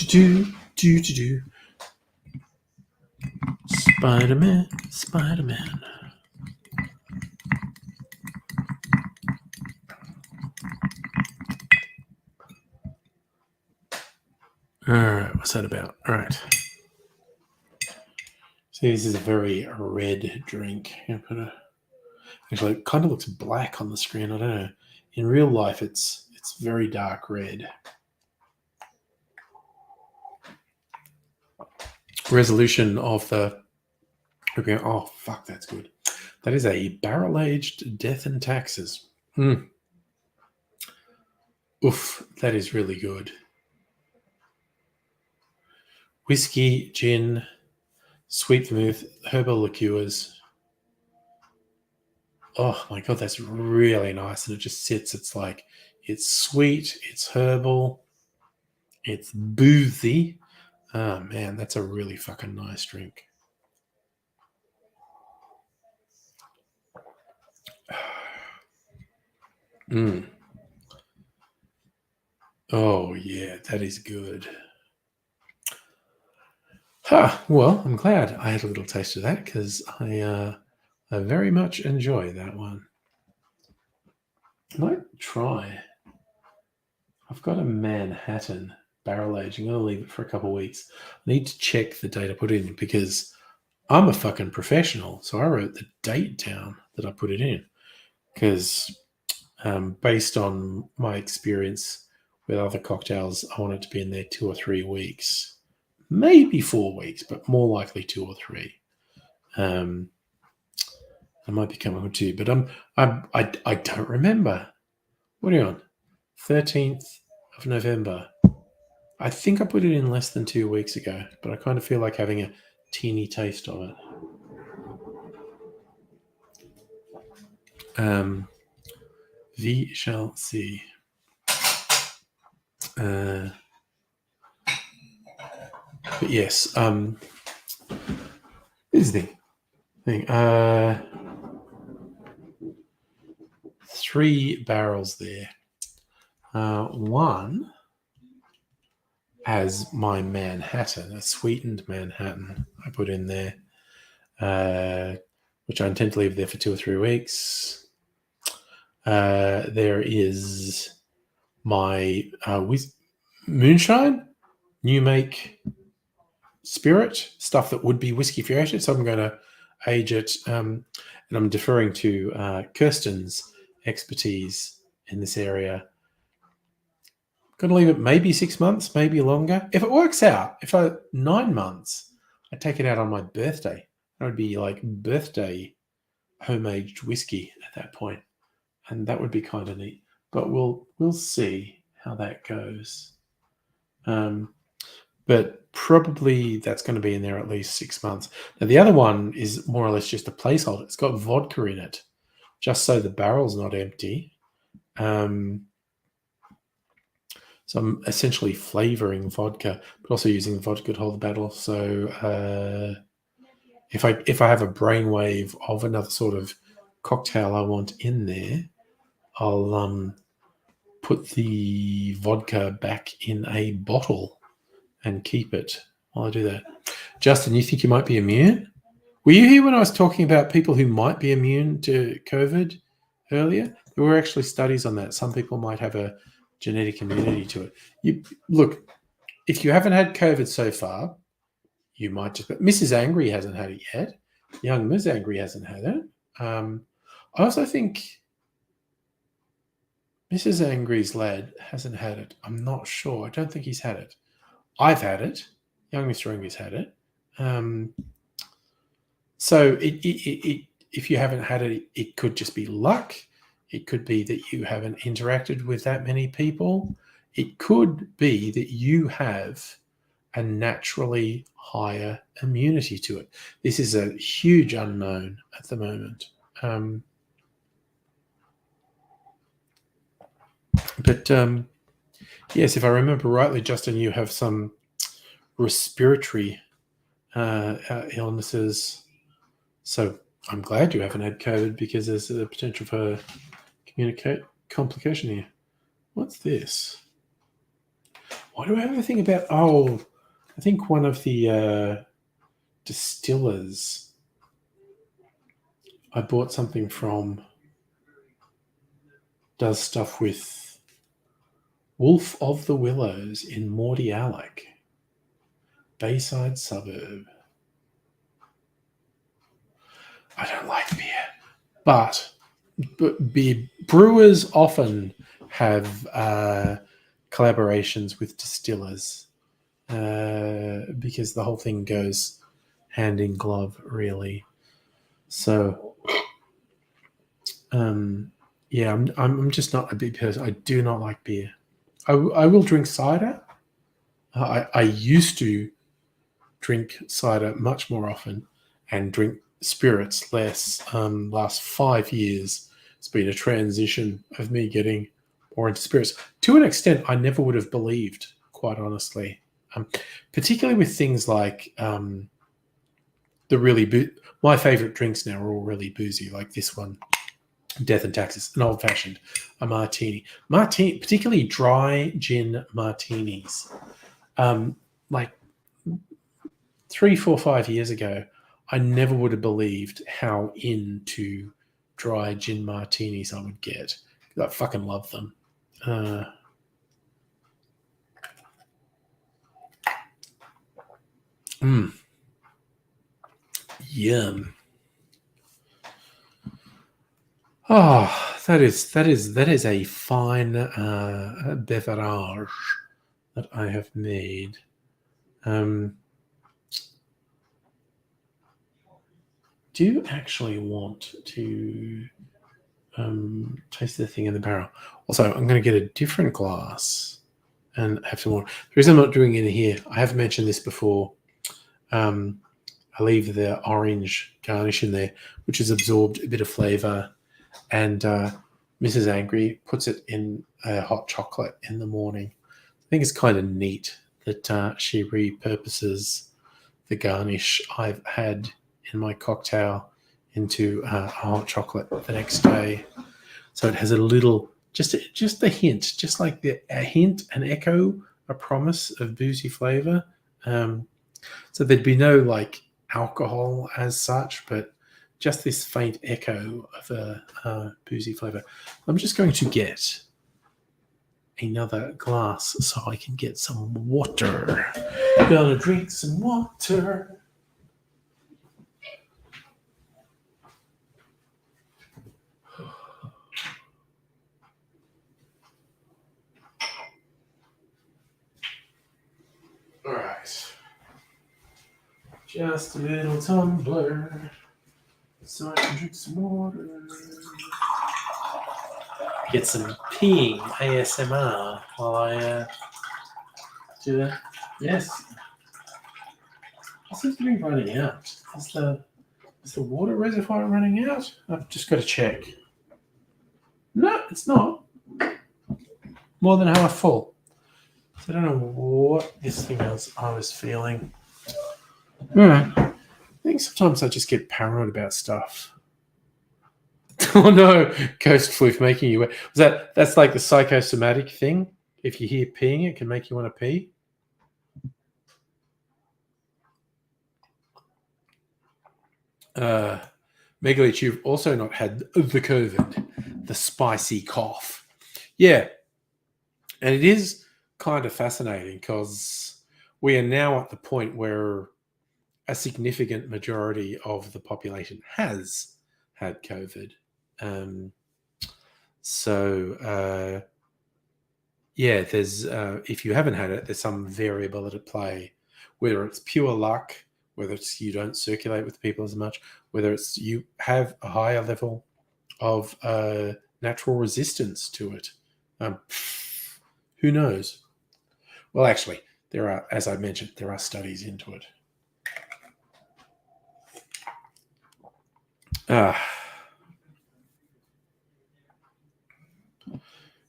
Spider-Man. All right, what's that about? All right. See, this is a very red drink. Actually, it kind of looks black on the screen. I don't know. In real life, it's very dark red. Resolution of the... Okay, oh, fuck, that's good. That is a barrel-aged death and taxes. Oof, that is really good. Whiskey, gin, sweet vermouth, herbal liqueurs. Oh my God, that's really nice. And it just sits, it's sweet, it's herbal, it's boozy. Oh man, that's a really fucking nice drink. Oh yeah, that is good. Well, I'm glad I had a little taste of that because I very much enjoy that one. I might try. I've got a Manhattan barrel aged. I'm going to leave it for a couple of weeks. I need to check the date I put in because I'm a fucking professional. So I wrote the date down that I put it in because based on my experience with other cocktails, I want it to be in there 2 or 3 weeks. Maybe 4 weeks, but more likely 2 or 3. I might be coming with 2, but I don't remember. What are you on? 13th of November. I think I put it in less than 2 weeks ago, but I kind of feel like having a teeny taste of it. We shall see. But yes, this is the thing. 3 barrels there. One has my Manhattan, a sweetened Manhattan I put in there, which I intend to leave there for 2 or 3 weeks. There is my moonshine, new make spirit, stuff that would be whiskey fermented. So I'm going to age it, and I'm deferring to Kirsten's expertise in this area. Going to leave it maybe 6 months, maybe longer. If it works out, 9 months, I take it out on my birthday. That would be like birthday home-aged whiskey at that point, and that would be kind of neat. But we'll see how that goes. But probably that's going to be in there at least 6 months. Now, the other one is more or less just a placeholder. It's got vodka in it, just so the barrel's not empty. So I'm essentially flavoring vodka, but also using vodka to hold the battle. So if I have a brainwave of another sort of cocktail I want in there, I'll put the vodka back in a bottle and keep it while I do that. Justin, you think you might be immune? Were you here when I was talking about people who might be immune to COVID earlier? There were actually studies on that. Some people might have a genetic immunity to it. Look, if you haven't had COVID so far, you might just... But Mrs. Angry hasn't had it yet. Young Ms. Angry hasn't had it. I also think Mrs. Angry's lad hasn't had it. I'm not sure. I don't think he's had it. I've had it. Young Mr. Angry's had it. So if you haven't had it, it could just be luck. It could be that you haven't interacted with that many people. it could be that you have a naturally higher immunity to it. This is a huge unknown at the moment. But yes, if I remember rightly, Justin, you have some respiratory illnesses. So I'm glad you haven't had COVID, because there's a potential for complication here. What's this? Why do I have a thing about? Oh, I think one of the distillers I bought something from does stuff with Wolf of the Willows in Mordialloc, Bayside suburb. I don't like beer, but beer brewers often have collaborations with distillers because the whole thing goes hand in glove, really. So, yeah, I'm just not a big person. I do not like beer. I will drink cider. I used to drink cider much more often and drink spirits less. Last 5 years, it's been a transition of me getting more into spirits. To an extent, I never would have believed, quite honestly. Particularly with things like my favorite drinks now are all really boozy, like this one, Death and Taxes, an old-fashioned, a martini, particularly dry gin martinis. Like 3, 4, 5 years ago, I never would have believed how into dry gin martinis I would get. I fucking love them. Yum. Oh, that is a fine beverage that I have made. Do you actually want to taste the thing in the barrel? Also, I'm going to get a different glass and have some more. The reason I'm not doing it in here, I have mentioned this before. I leave the orange garnish in there, which has absorbed a bit of flavor. And Mrs. Angry puts it in a hot chocolate in the morning. I think it's kind of neat that she repurposes the garnish I've had in my cocktail into a hot chocolate the next day. So it has a little, just a hint, just like a hint, an echo, a promise of boozy flavor. So there'd be no like alcohol as such, but just this faint echo of a boozy flavor. I'm just going to get another glass so I can get some water. Gonna drink some water. All right. Just a little tumbler so I can drink some water. Get some peeing ASMR while I do that. Yes. It seems to be running out. Is the water reservoir running out? I've just got to check. No, it's not. More than half full. So I don't know what this thing is I was feeling. Yeah. I think sometimes I just get paranoid about stuff. Oh no, ghost floof making you. That's like the psychosomatic thing. If you hear peeing, it can make you want to pee. Megalich, you've also not had the COVID, the spicy cough. Yeah. And it is kind of fascinating because we are now at the point where a significant majority of the population has had COVID. Yeah, there's if you haven't had it, there's some variability at play, whether it's pure luck, whether it's you don't circulate with people as much, whether it's you have a higher level of natural resistance to it. Who knows? Well, actually, there are, as I mentioned, there are studies into it.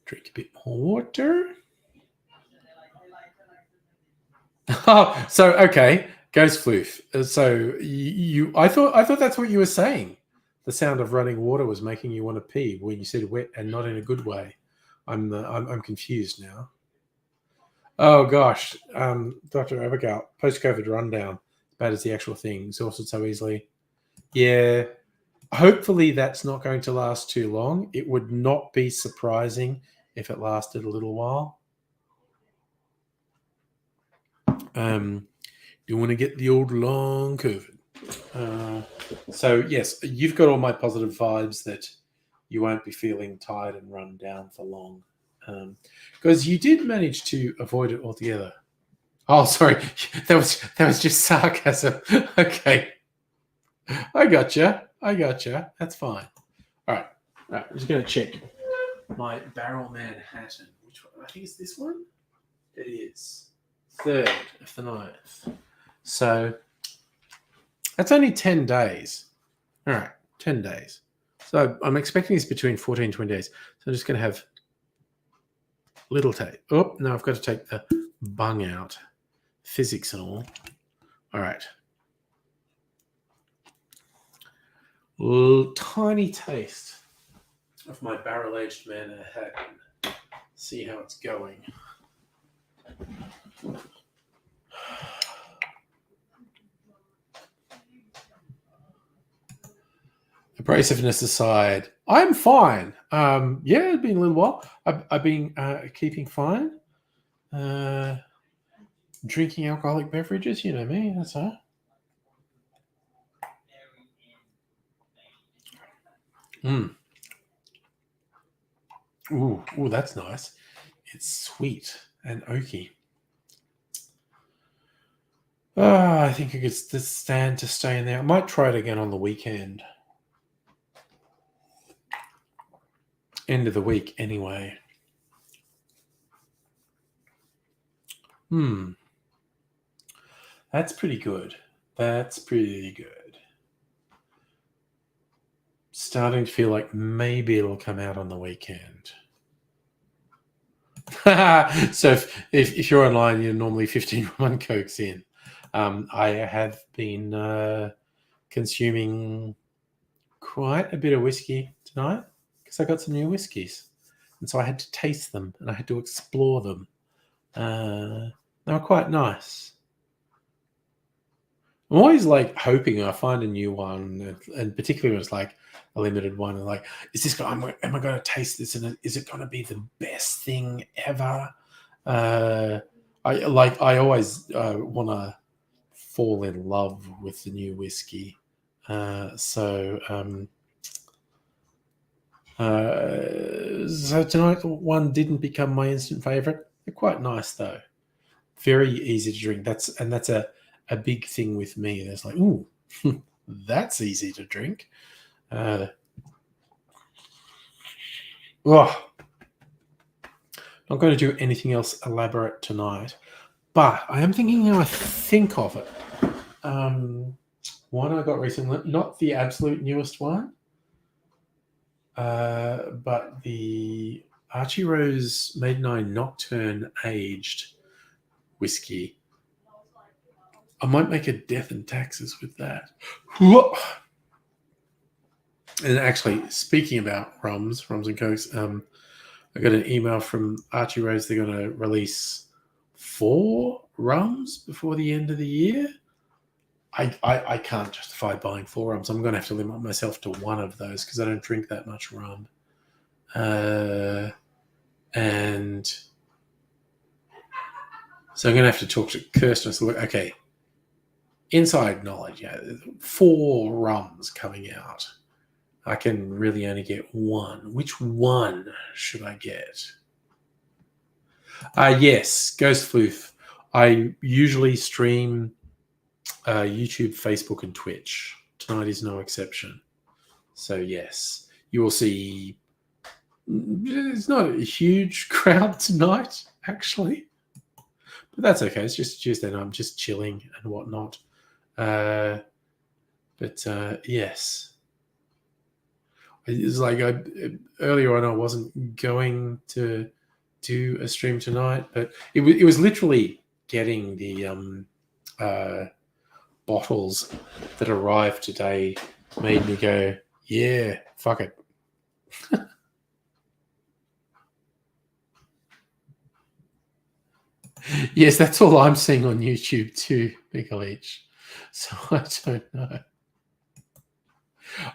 Drink a bit more water. Oh, so okay, Ghost Floof. So I thought that's what you were saying. The sound of running water was making you want to pee when you said wet and not in a good way. I'm confused now. Oh gosh, Dr. Abigail, post-COVID rundown. As bad as the actual thing, exhausted so easily. Yeah, hopefully that's not going to last too long. It would not be surprising if it lasted a little while. You want to get the old long COVID. So yes, you've got all my positive vibes that you won't be feeling tired and run down for long, because you did manage to avoid it altogether. Oh, sorry, that was just sarcasm. Okay, I gotcha. That's fine. All right. I'm just going to check my Barrel Manhattan. Which one? I think it's this one. It is 3rd of the 9th. So that's only 10 days. All right, 10 days. So I'm expecting this between 14 and 20 days. So I'm just going to have little tape. Oh, no, I've got to take the bung out. Physics and all. All right. Tiny taste of my barrel-aged Manhattan. See how it's going. Abrasiveness aside, I'm fine. Yeah, it's been a little while. I've been keeping fine. Drinking alcoholic beverages, you know me. That's all. Ooh, that's nice. It's sweet and oaky. I think I could stand to stay in there. I might try it again on the weekend. End of the week, anyway. That's pretty good. Starting to feel like maybe it'll come out on the weekend. So if you're online, you're normally 15 rum and cokes in. I have been consuming quite a bit of whiskey tonight because I got some new whiskies, and so I had to taste them and I had to explore them. They were quite nice. I'm always like hoping I find a new one, and particularly when it's like a limited one, and like, am I going to taste this, and is it going to be the best thing ever? I always want to fall in love with the new whiskey. So tonight one didn't become my instant favorite. They're quite nice though. Very easy to drink. That's a big thing with me. There's like, ooh, that's easy to drink. Not going to do anything else elaborate tonight, but I am thinking how I think of it. One I got recently, not the absolute newest one, but the Archie Rose Maiden Eye Nocturne aged whiskey. I might make a Death and Taxes with that. And actually, speaking about rums and cokes, I got an email from Archie Rose. They're going to release 4 rums before the end of the year. I can't justify buying 4 rums. I'm going to have to limit myself to one of those because I don't drink that much rum. And so I'm going to have to talk to Kirsten. So look, okay, inside knowledge, 4 rums coming out. I can really only get one. Which one should I get? Yes, Ghost Floof. I usually stream YouTube, Facebook, and Twitch. Tonight is no exception. So yes, you will see. It's not a huge crowd tonight, actually. But that's okay. It's just Tuesday night. I'm just chilling and whatnot. Yes. It's like earlier on I wasn't going to do a stream tonight, but it was literally getting the bottles that arrived today made me go, yeah, fuck it. Yes, that's all I'm seeing on YouTube too, Miguel H. So I don't know.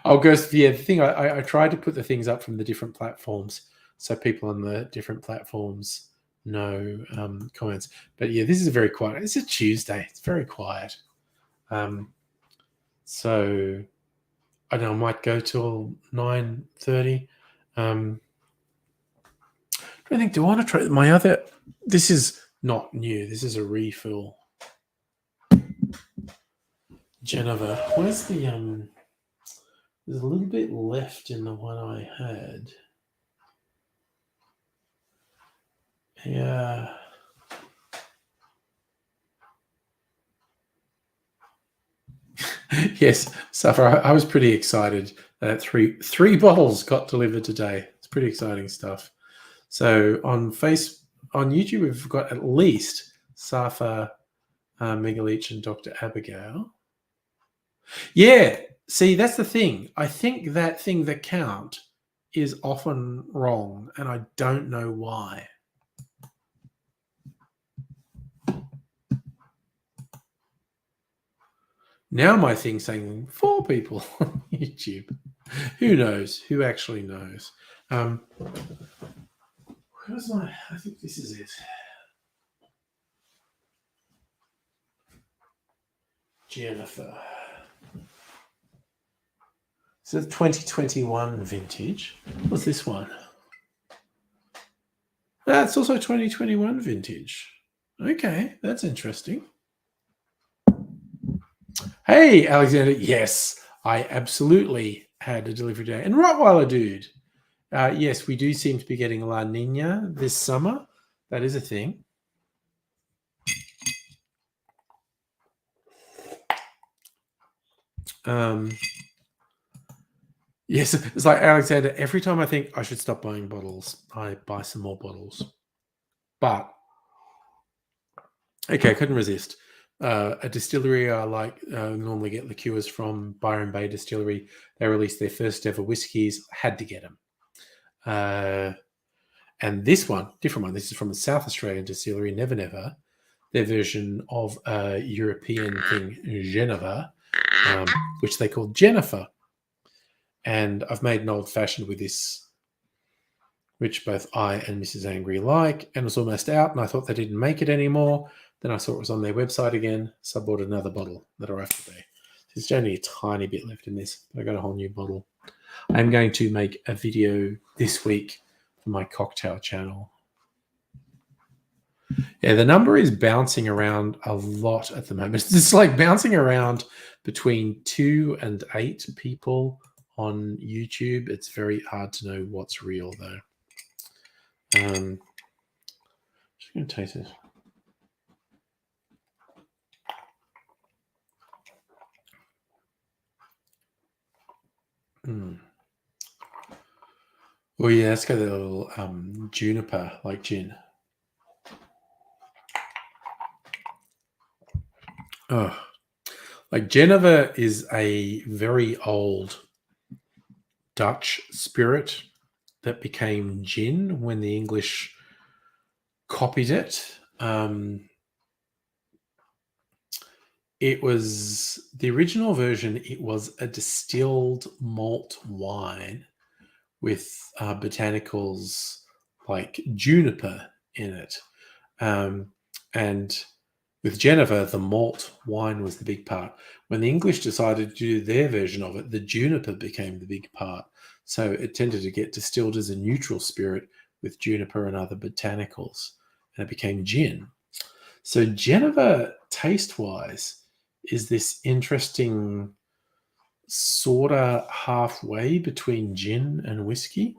I'll go. Yeah, the thing I tried to put the things up from the different platforms so people on the different platforms know comments. But yeah, this is very quiet. It's a Tuesday. It's very quiet. So I don't know. I might go till 9:30. I think. Do I want to try my other? This is not new. This is a refill. Geneva. Where's the There's a little bit left in the one I had. Yeah. Yes, Safar, I was pretty excited that three bottles got delivered today. It's pretty exciting stuff. So on YouTube, we've got at least Safa, Megalich, and Dr. Abigail. Yeah, see, that's the thing. I think that thing, the count, is often wrong, and I don't know why. Now my thing's saying 4 people on YouTube. Who knows? Who actually knows? Where's my? I think this is it. Jennifer. So the 2021 vintage. What's this one? That's also 2021 vintage. Okay, that's interesting. Hey, Alexander. Yes, I absolutely had a delivery day. And Rottweiler dude. Yes, we do seem to be getting La Nina this summer. That is a thing. Yes, it's like Alexander. Every time I think I should stop buying bottles, I buy some more bottles. But okay, I couldn't resist. A distillery I normally get liqueurs from, Byron Bay Distillery. They released their first ever whiskies. Had to get them. And this one, different one. This is from a South Australian distillery, Never Never. Their version of a European thing, Geneva, which they call Jennifer. And I've made an old fashioned with this, which both I and Mrs. Angry like, and it was almost out, and I thought they didn't make it anymore. Then I saw it was on their website again, so I bought another bottle that arrived today. There's only a tiny bit left in this, but I got a whole new bottle. I'm going to make a video this week for my cocktail channel. Yeah, the number is bouncing around a lot at the moment. It's like bouncing around between 2 and 8 people on YouTube. It's very hard to know what's real, though. Just going to taste it. Oh yeah, let's go the little juniper, like gin. Oh, like Geneva is a very old Dutch spirit that became gin when the English copied it. It was the original version. It was a distilled malt wine with botanicals like juniper in it. And with Geneva, the malt wine was the big part. When the English decided to do their version of it, the juniper became the big part. So it tended to get distilled as a neutral spirit with juniper and other botanicals, and it became gin. So Geneva, taste-wise, is this interesting sort of halfway between gin and whiskey.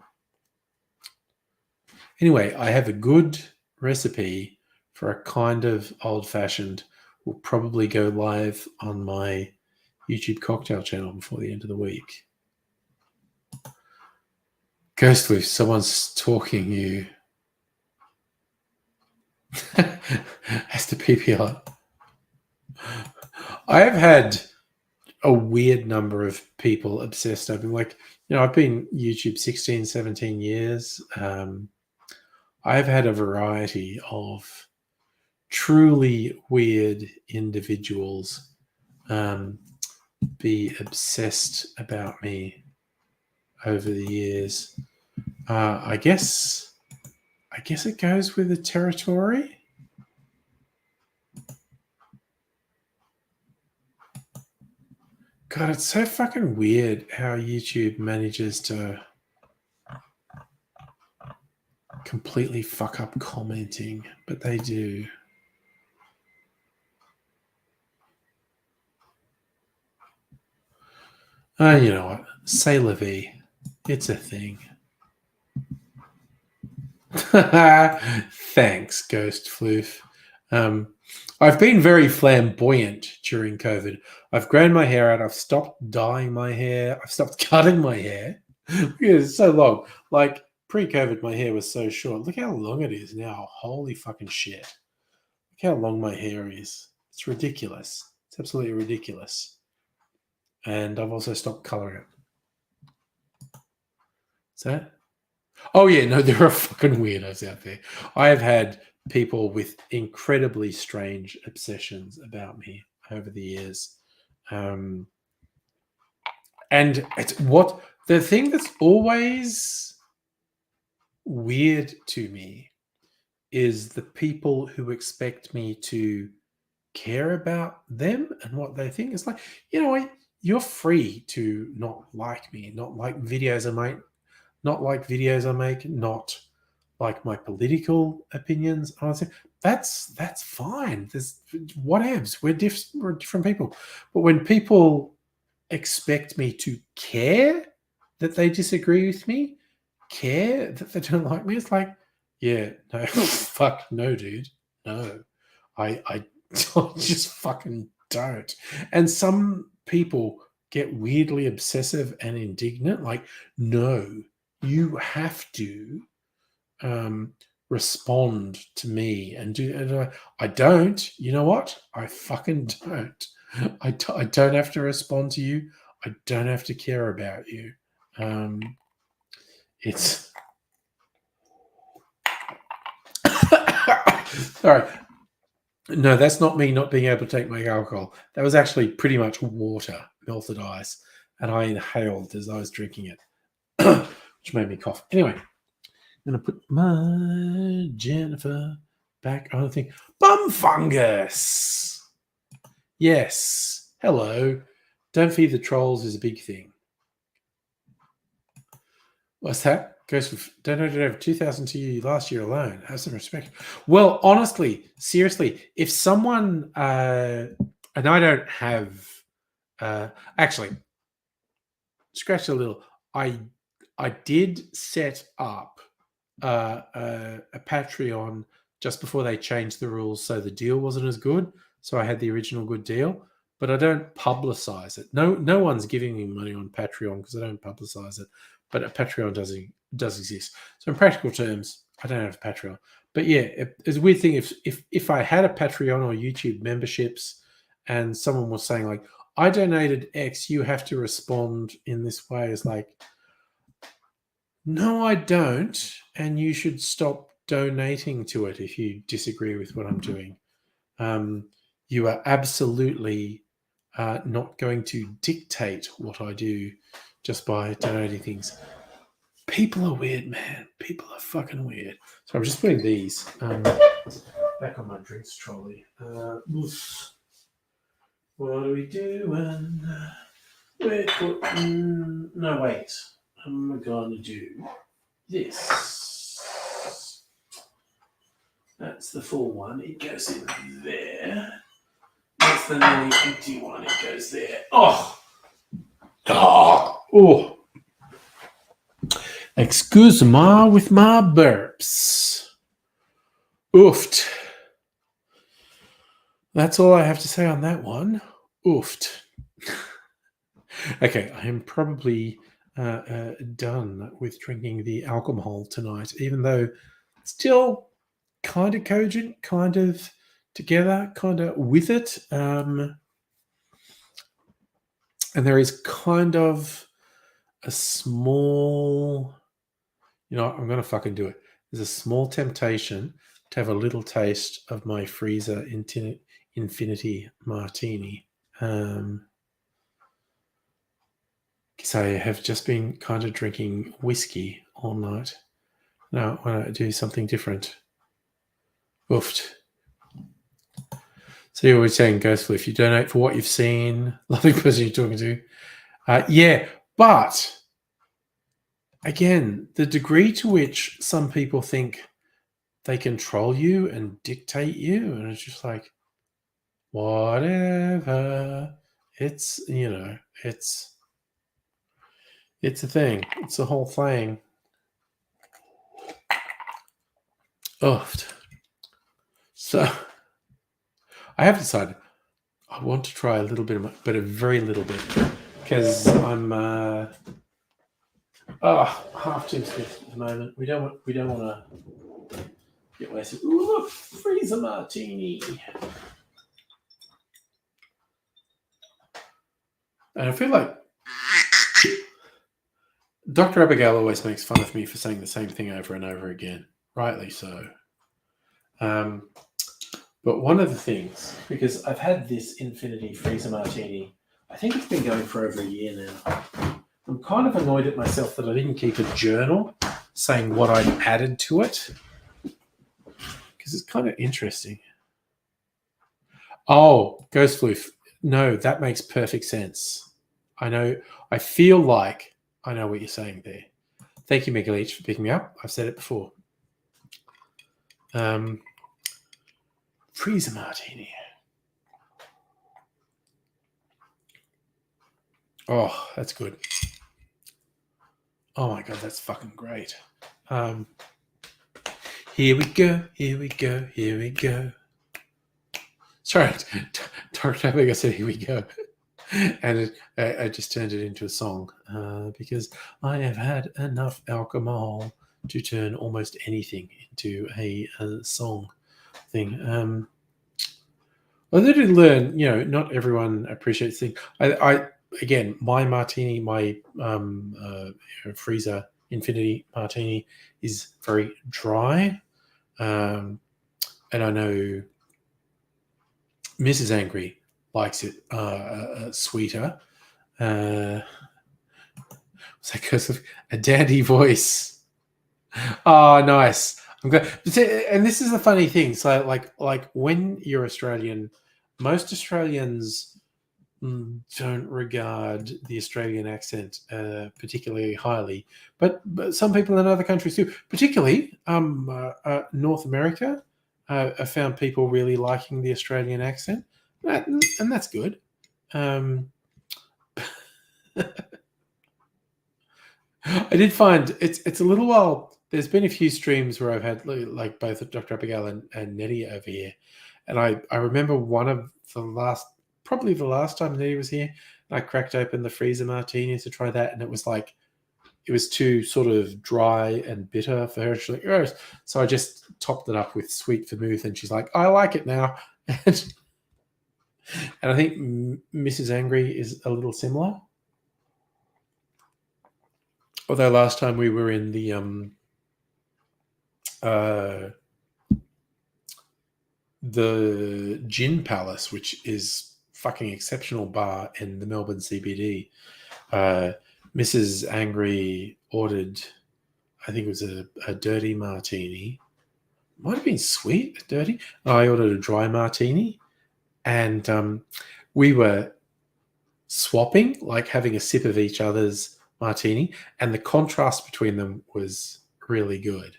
Anyway, I have a good recipe for a kind of old-fashioned will probably go live on my YouTube cocktail channel before the end of the week. Ghostly, someone's talking you. Has to PPR. I have had a weird number of people obsessed. I've been I've been YouTube 16, 17 years. I've had a variety of truly weird individuals be obsessed about me over the years. I guess it goes with the territory. God, it's so fucking weird how YouTube manages to completely fuck up commenting, but they do. You know what? Say la vie. It's a thing. Thanks, Ghost Floof. I've been very flamboyant during COVID. I've grown my hair out. I've stopped dyeing my hair. I've stopped cutting my hair. It's so long. Like pre-COVID, my hair was so short. Look how long it is now. Holy fucking shit. Look how long my hair is. It's ridiculous. It's absolutely ridiculous. And I've also stopped coloring it. Is that? Oh, yeah. No, there are fucking weirdos out there. I have had people with incredibly strange obsessions about me over the years. And it's what the thing that's always weird to me is the people who expect me to care about them and what they think. It's like, you know, you're free to not like me, not like videos I make, not like videos I make, not like my political opinions. I would say that's fine. There's whatevs. We're different people. But when people expect me to care that they disagree with me, care that they don't like me, it's like, yeah, no, fuck no, dude. No. I just fucking don't. And some people get weirdly obsessive and indignant, like, no, you have to respond to me and do. And I don't. You know what? I fucking don't. I don't have to respond to you. I don't have to care about you. It's sorry. No, that's not me not being able to take my alcohol. That was actually pretty much water, melted ice, and I inhaled as I was drinking it, which made me cough. Anyway, I'm going to put my Jennifer back on the thing. Bum fungus! Yes. Hello. Don't feed the trolls is a big thing. What's that? Goes for donated over 2,000 to you last year alone. Have some respect. Well, honestly, seriously, if someone and I don't have actually scratch a little. I did set up a Patreon just before they changed the rules, so the deal wasn't as good. So I had the original good deal, but I don't publicize it. No one's giving me money on Patreon because I don't publicize it. But a Patreon does exist. So in practical terms, I don't have a Patreon. But yeah, it's a weird thing. If I had a Patreon or YouTube memberships, and someone was saying like, I donated X, you have to respond in this way. It's like, no, I don't, and you should stop donating to it if you disagree with what I'm doing. You are absolutely not going to dictate what I do just by donating things. People are weird, man. People are fucking weird. So I'm just putting these back on my drinks trolley. What are we doing? We're putting... No, wait. I'm going to do this. That's the full one. It goes in there. That's the nearly empty one. It goes there. Oh! Excuse me with my burps. Oofed. That's all I have to say on that one. Oofed. Okay, I am probably done with drinking the alcohol tonight, even though still kind of cogent, kind of together, kind of with it. And there is kind of a small, I'm going to fucking do it. There's a small temptation to have a little taste of my freezer infinity martini. Because I have just been kind of drinking whiskey all night. Now, why don't I do something different? Oofed. So you're always saying, Ghostful, if you donate for what you've seen, lovely person you're talking to. Yeah, but again, the degree to which some people think they control you and dictate you, and it's just like, whatever. It's, it's a thing. It's a whole thing. Oofed. So I have decided I want to try a little bit of but a very little bit, because I'm half tipsy at the moment. We don't want to get wasted. Ooh, look, freezer martini. And I feel like Dr. Abigail always makes fun of me for saying the same thing over and over again, rightly so. But one of the things, because I've had this Infinity Freezer Martini, I think it's been going for over a year now. I'm kind of annoyed at myself that I didn't keep a journal saying what I'd added to it, because it's kind of interesting. Oh, Ghost Floof. No, that makes perfect sense. I know. I feel like I know what you're saying there. Thank you, Mega Leech, for picking me up. I've said it before. Freezer Martini. Oh, that's good. Oh my god, that's fucking great. Here we go, here we go, here we go. Sorry, Dr. Abigail said here we go. And I just turned it into a song because I have had enough alcohol to turn almost anything into a song thing. I did learn, not everyone appreciates things. I again, my martini, my freezer infinity martini is very dry, and I know Mrs. Angry likes it sweeter. So because of a dandy voice. Oh, nice. I'm glad. And this is the funny thing. So, like when you're Australian, most Australians don't regard the Australian accent particularly highly, but some people in other countries do. Particularly North America, I found people really liking the Australian accent, and that's good. I did find it's a little while. There's been a few streams where I've had like both Dr. Abigail and Nettie over here, and I remember one of probably the last time Nettie was here, I cracked open the freezer martini to try that, and it was too sort of dry and bitter for her. She's like, oh. So I just topped it up with sweet vermouth, and she's like, I like it now. And I think Mrs. Angry is a little similar. Although last time we were in the Gin Palace, which is fucking exceptional bar in the Melbourne CBD, Mrs. Angry ordered, I think it was a dirty martini. Might have been sweet, dirty. I ordered a dry martini, and we were swapping, like having a sip of each other's martini, and the contrast between them was really good.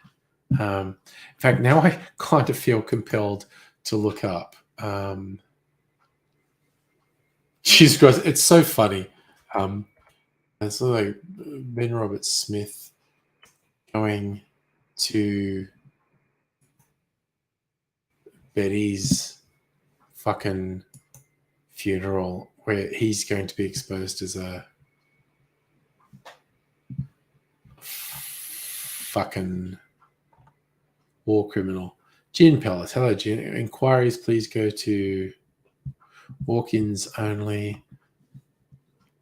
In fact, now I kind of feel compelled to look up. Jesus Christ, it's so funny. It's like Ben Roberts-Smith going to Betty's fucking funeral where he's going to be exposed as a fucking war criminal. Gin Palace. Hello, Gin. Inquiries, please go to walk-ins only.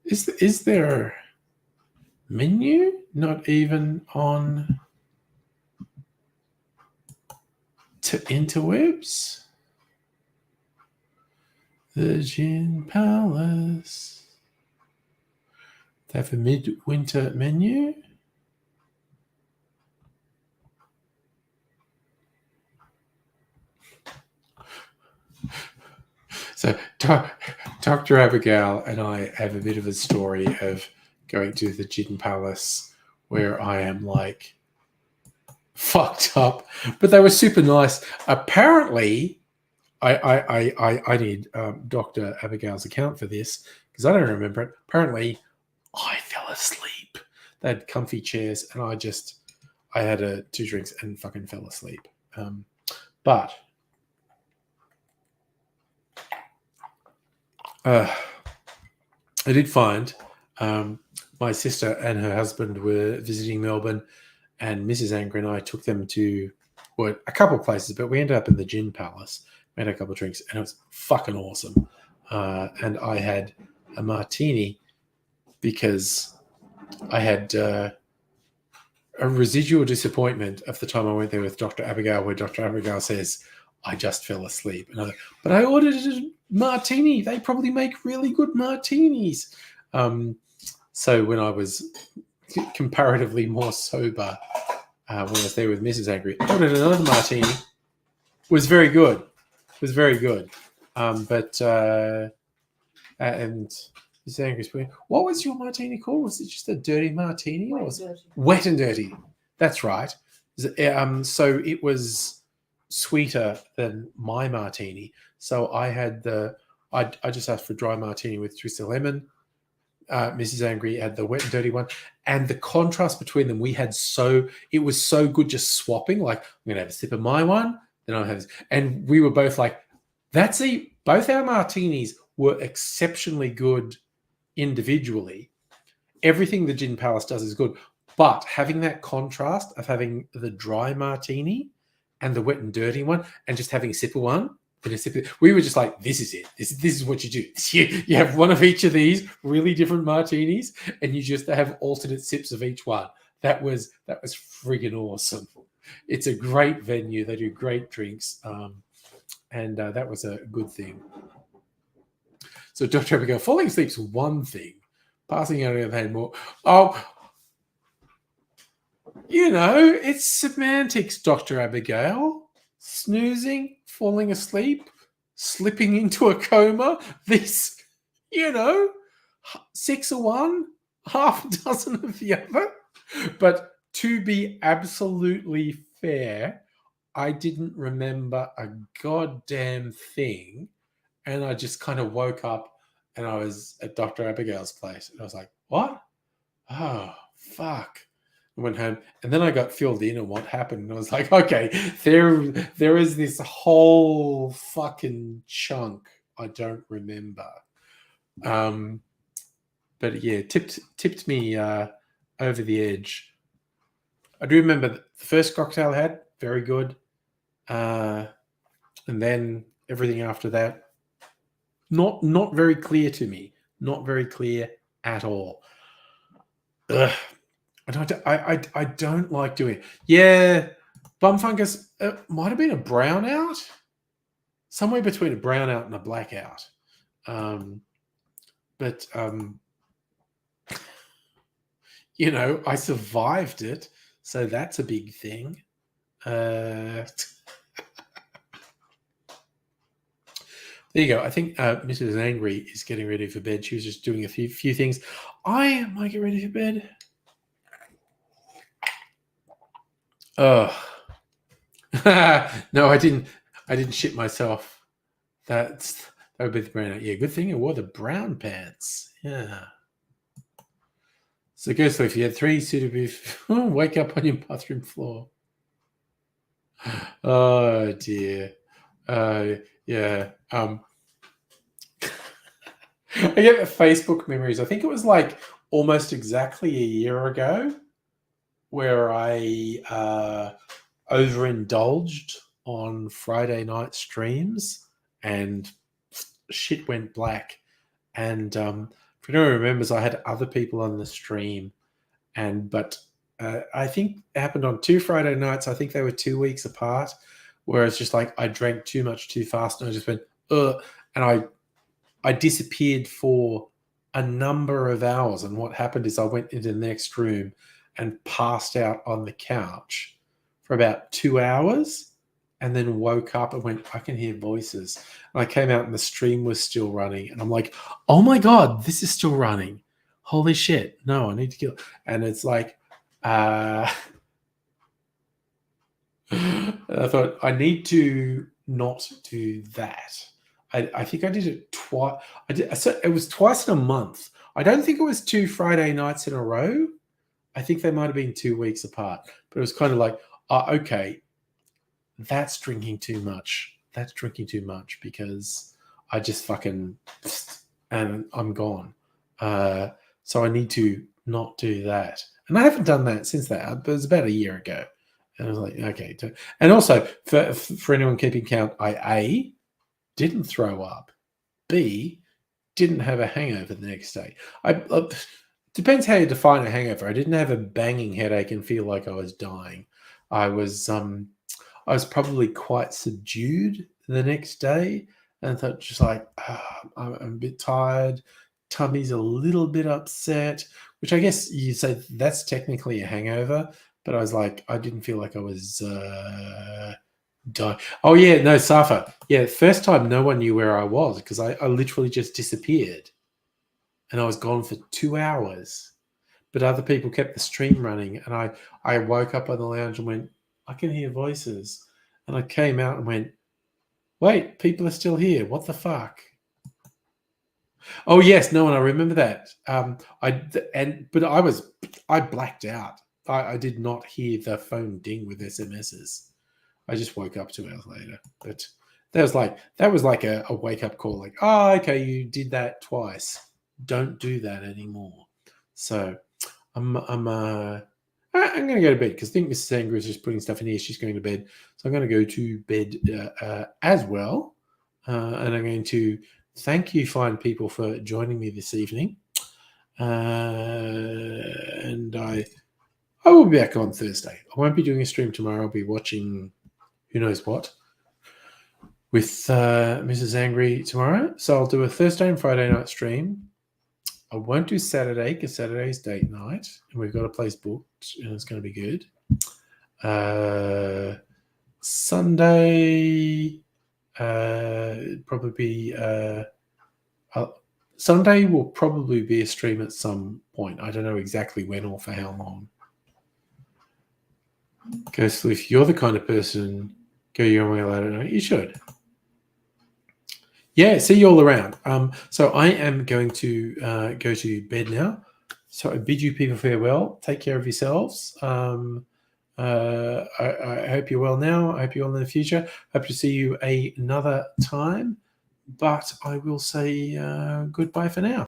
Is there a menu? Not even on to interwebs? The Gin Palace. They have a midwinter menu. So Dr. Abigail and I have a bit of a story of going to the Gin Palace where I am like fucked up, but they were super nice. Apparently, I need Dr. Abigail's account for this because I don't remember it. Apparently, I fell asleep. They had comfy chairs, and I had 2 drinks and fucking fell asleep. But I did find my sister and her husband were visiting Melbourne, and Mrs. Angry and I took them to a couple of places, but we ended up in the Gin Palace. We had a couple of drinks, and it was fucking awesome. And I had a martini because I had a residual disappointment of the time I went there with Dr. Abigail, where Dr. Abigail says, I just fell asleep. And but I ordered a martini. They probably make really good martinis. So when I was comparatively more sober, when I was there with Mrs. Angry, I ordered another martini. Was very good. Was very good. And Mrs. Angry, what was your martini called? Was it just a dirty martini? Wet and dirty. That's right. So it was sweeter than my martini. So I had I just asked for dry martini with twist of lemon. Mrs. Angry had the wet and dirty one, and the contrast between them, it was so good just swapping. Like, I'm gonna have a sip of my one, then I'll have this, and we were both like, both our martinis were exceptionally good individually. Everything the Gin Palace does is good, but having that contrast of having the dry martini and the wet and dirty one, and just having a sip of one. We were just like, this is it. This is what you do. You have one of each of these really different martinis, and you just have alternate sips of each one. That was friggin' awesome. It's a great venue. They do great drinks, and that was a good thing. So Dr. Abigail, falling asleep's one thing. Passing out of hand more. Oh, it's semantics, Dr. Abigail. Snoozing, falling asleep, slipping into a coma. This, 6 of one, half a dozen of the other. But to be absolutely fair, I didn't remember a goddamn thing. And I just kind of woke up and I was at Dr. Abigail's place. And I was like, what? Oh, fuck. I went home, and then I got filled in on what happened. And I was like, okay, there is this whole fucking chunk I don't remember. But yeah, tipped me over the edge. I do remember the first cocktail I had, very good. And then everything after that, not very clear to me. Not very clear at all. Ugh. I don't like doing it. Yeah, bum fungus might have been a brownout, somewhere between a brownout and a blackout. But I survived it, so that's a big thing. There you go. I think Mrs. Angry is getting ready for bed. She was just doing a few things. I might get ready for bed. Oh no, I didn't shit myself. That would be the brown. Yeah, good thing I wore the brown pants. Yeah. So go sleep. If you had 3 suitably, wake up on your bathroom floor. Oh dear. Yeah. I get Facebook memories. I think it was like almost exactly a year ago where I overindulged on Friday night streams and shit went black. And if anyone remembers, I had other people on the stream, but I think it happened on 2 Friday nights. I think they were 2 weeks apart, where it's just like I drank too much too fast, and I just went, ugh, and I disappeared for a number of hours. And what happened is I went into the next room and passed out on the couch for about 2 hours and then woke up and went, I can hear voices. And I came out and the stream was still running. And I'm like, oh my God, this is still running. Holy shit. No, I need to kill. And it's like, I thought I need to not do that. I think I did it twice. So it was twice in a month. I don't think it was 2 Friday nights in a row. I think they might have been 2 weeks apart. But it was kind of like, okay, that's drinking too much. That's drinking too much because I just fucking and I'm gone. So I need to not do that. And I haven't done that since that. But it was about a year ago. And I was like, okay. And also, for anyone keeping count, I didn't throw up. B, didn't have a hangover the next day. Depends how you define a hangover. I didn't have a banging headache and feel like I was dying. I was probably quite subdued the next day and thought just like, I'm a bit tired. Tummy's a little bit upset, which I guess you say that's technically a hangover. But I was like, I didn't feel like I was dying. Oh, yeah, no, Safa. Yeah, first time no one knew where I was because I literally just disappeared. And I was gone for 2 hours. But other people kept the stream running. And I woke up on the lounge and went, I can hear voices. And I came out and went, wait, people are still here. What the fuck? Oh, yes, no, and I remember that. But I blacked out. I did not hear the phone ding with SMSs. I just woke up 2 hours later. But that was like a wake up call. Like, oh, okay, you did that twice. Don't do that anymore. So I'm going to go to bed because I think Mrs. Angry is just putting stuff in here. She's going to bed. So I'm going to go to bed as well. And I'm going to thank you, fine people, for joining me this evening. And I will be back on Thursday. I won't be doing a stream tomorrow. I'll be watching who knows what with Mrs. Angry tomorrow. So I'll do a Thursday and Friday night stream. I won't do Saturday because Saturday's date night and we've got a place booked and it's going to be good. Sunday probably be Sunday will probably be a stream at some point. I don't know exactly when or for how long. Ghostly, if you're the kind of person, go your own way later. No, you should. Yeah, see you all around. So I am going to go to bed now. So I bid you people farewell. Take care of yourselves. I hope you're well now. I hope you're well in the future. Hope to see you another time. But I will say goodbye for now.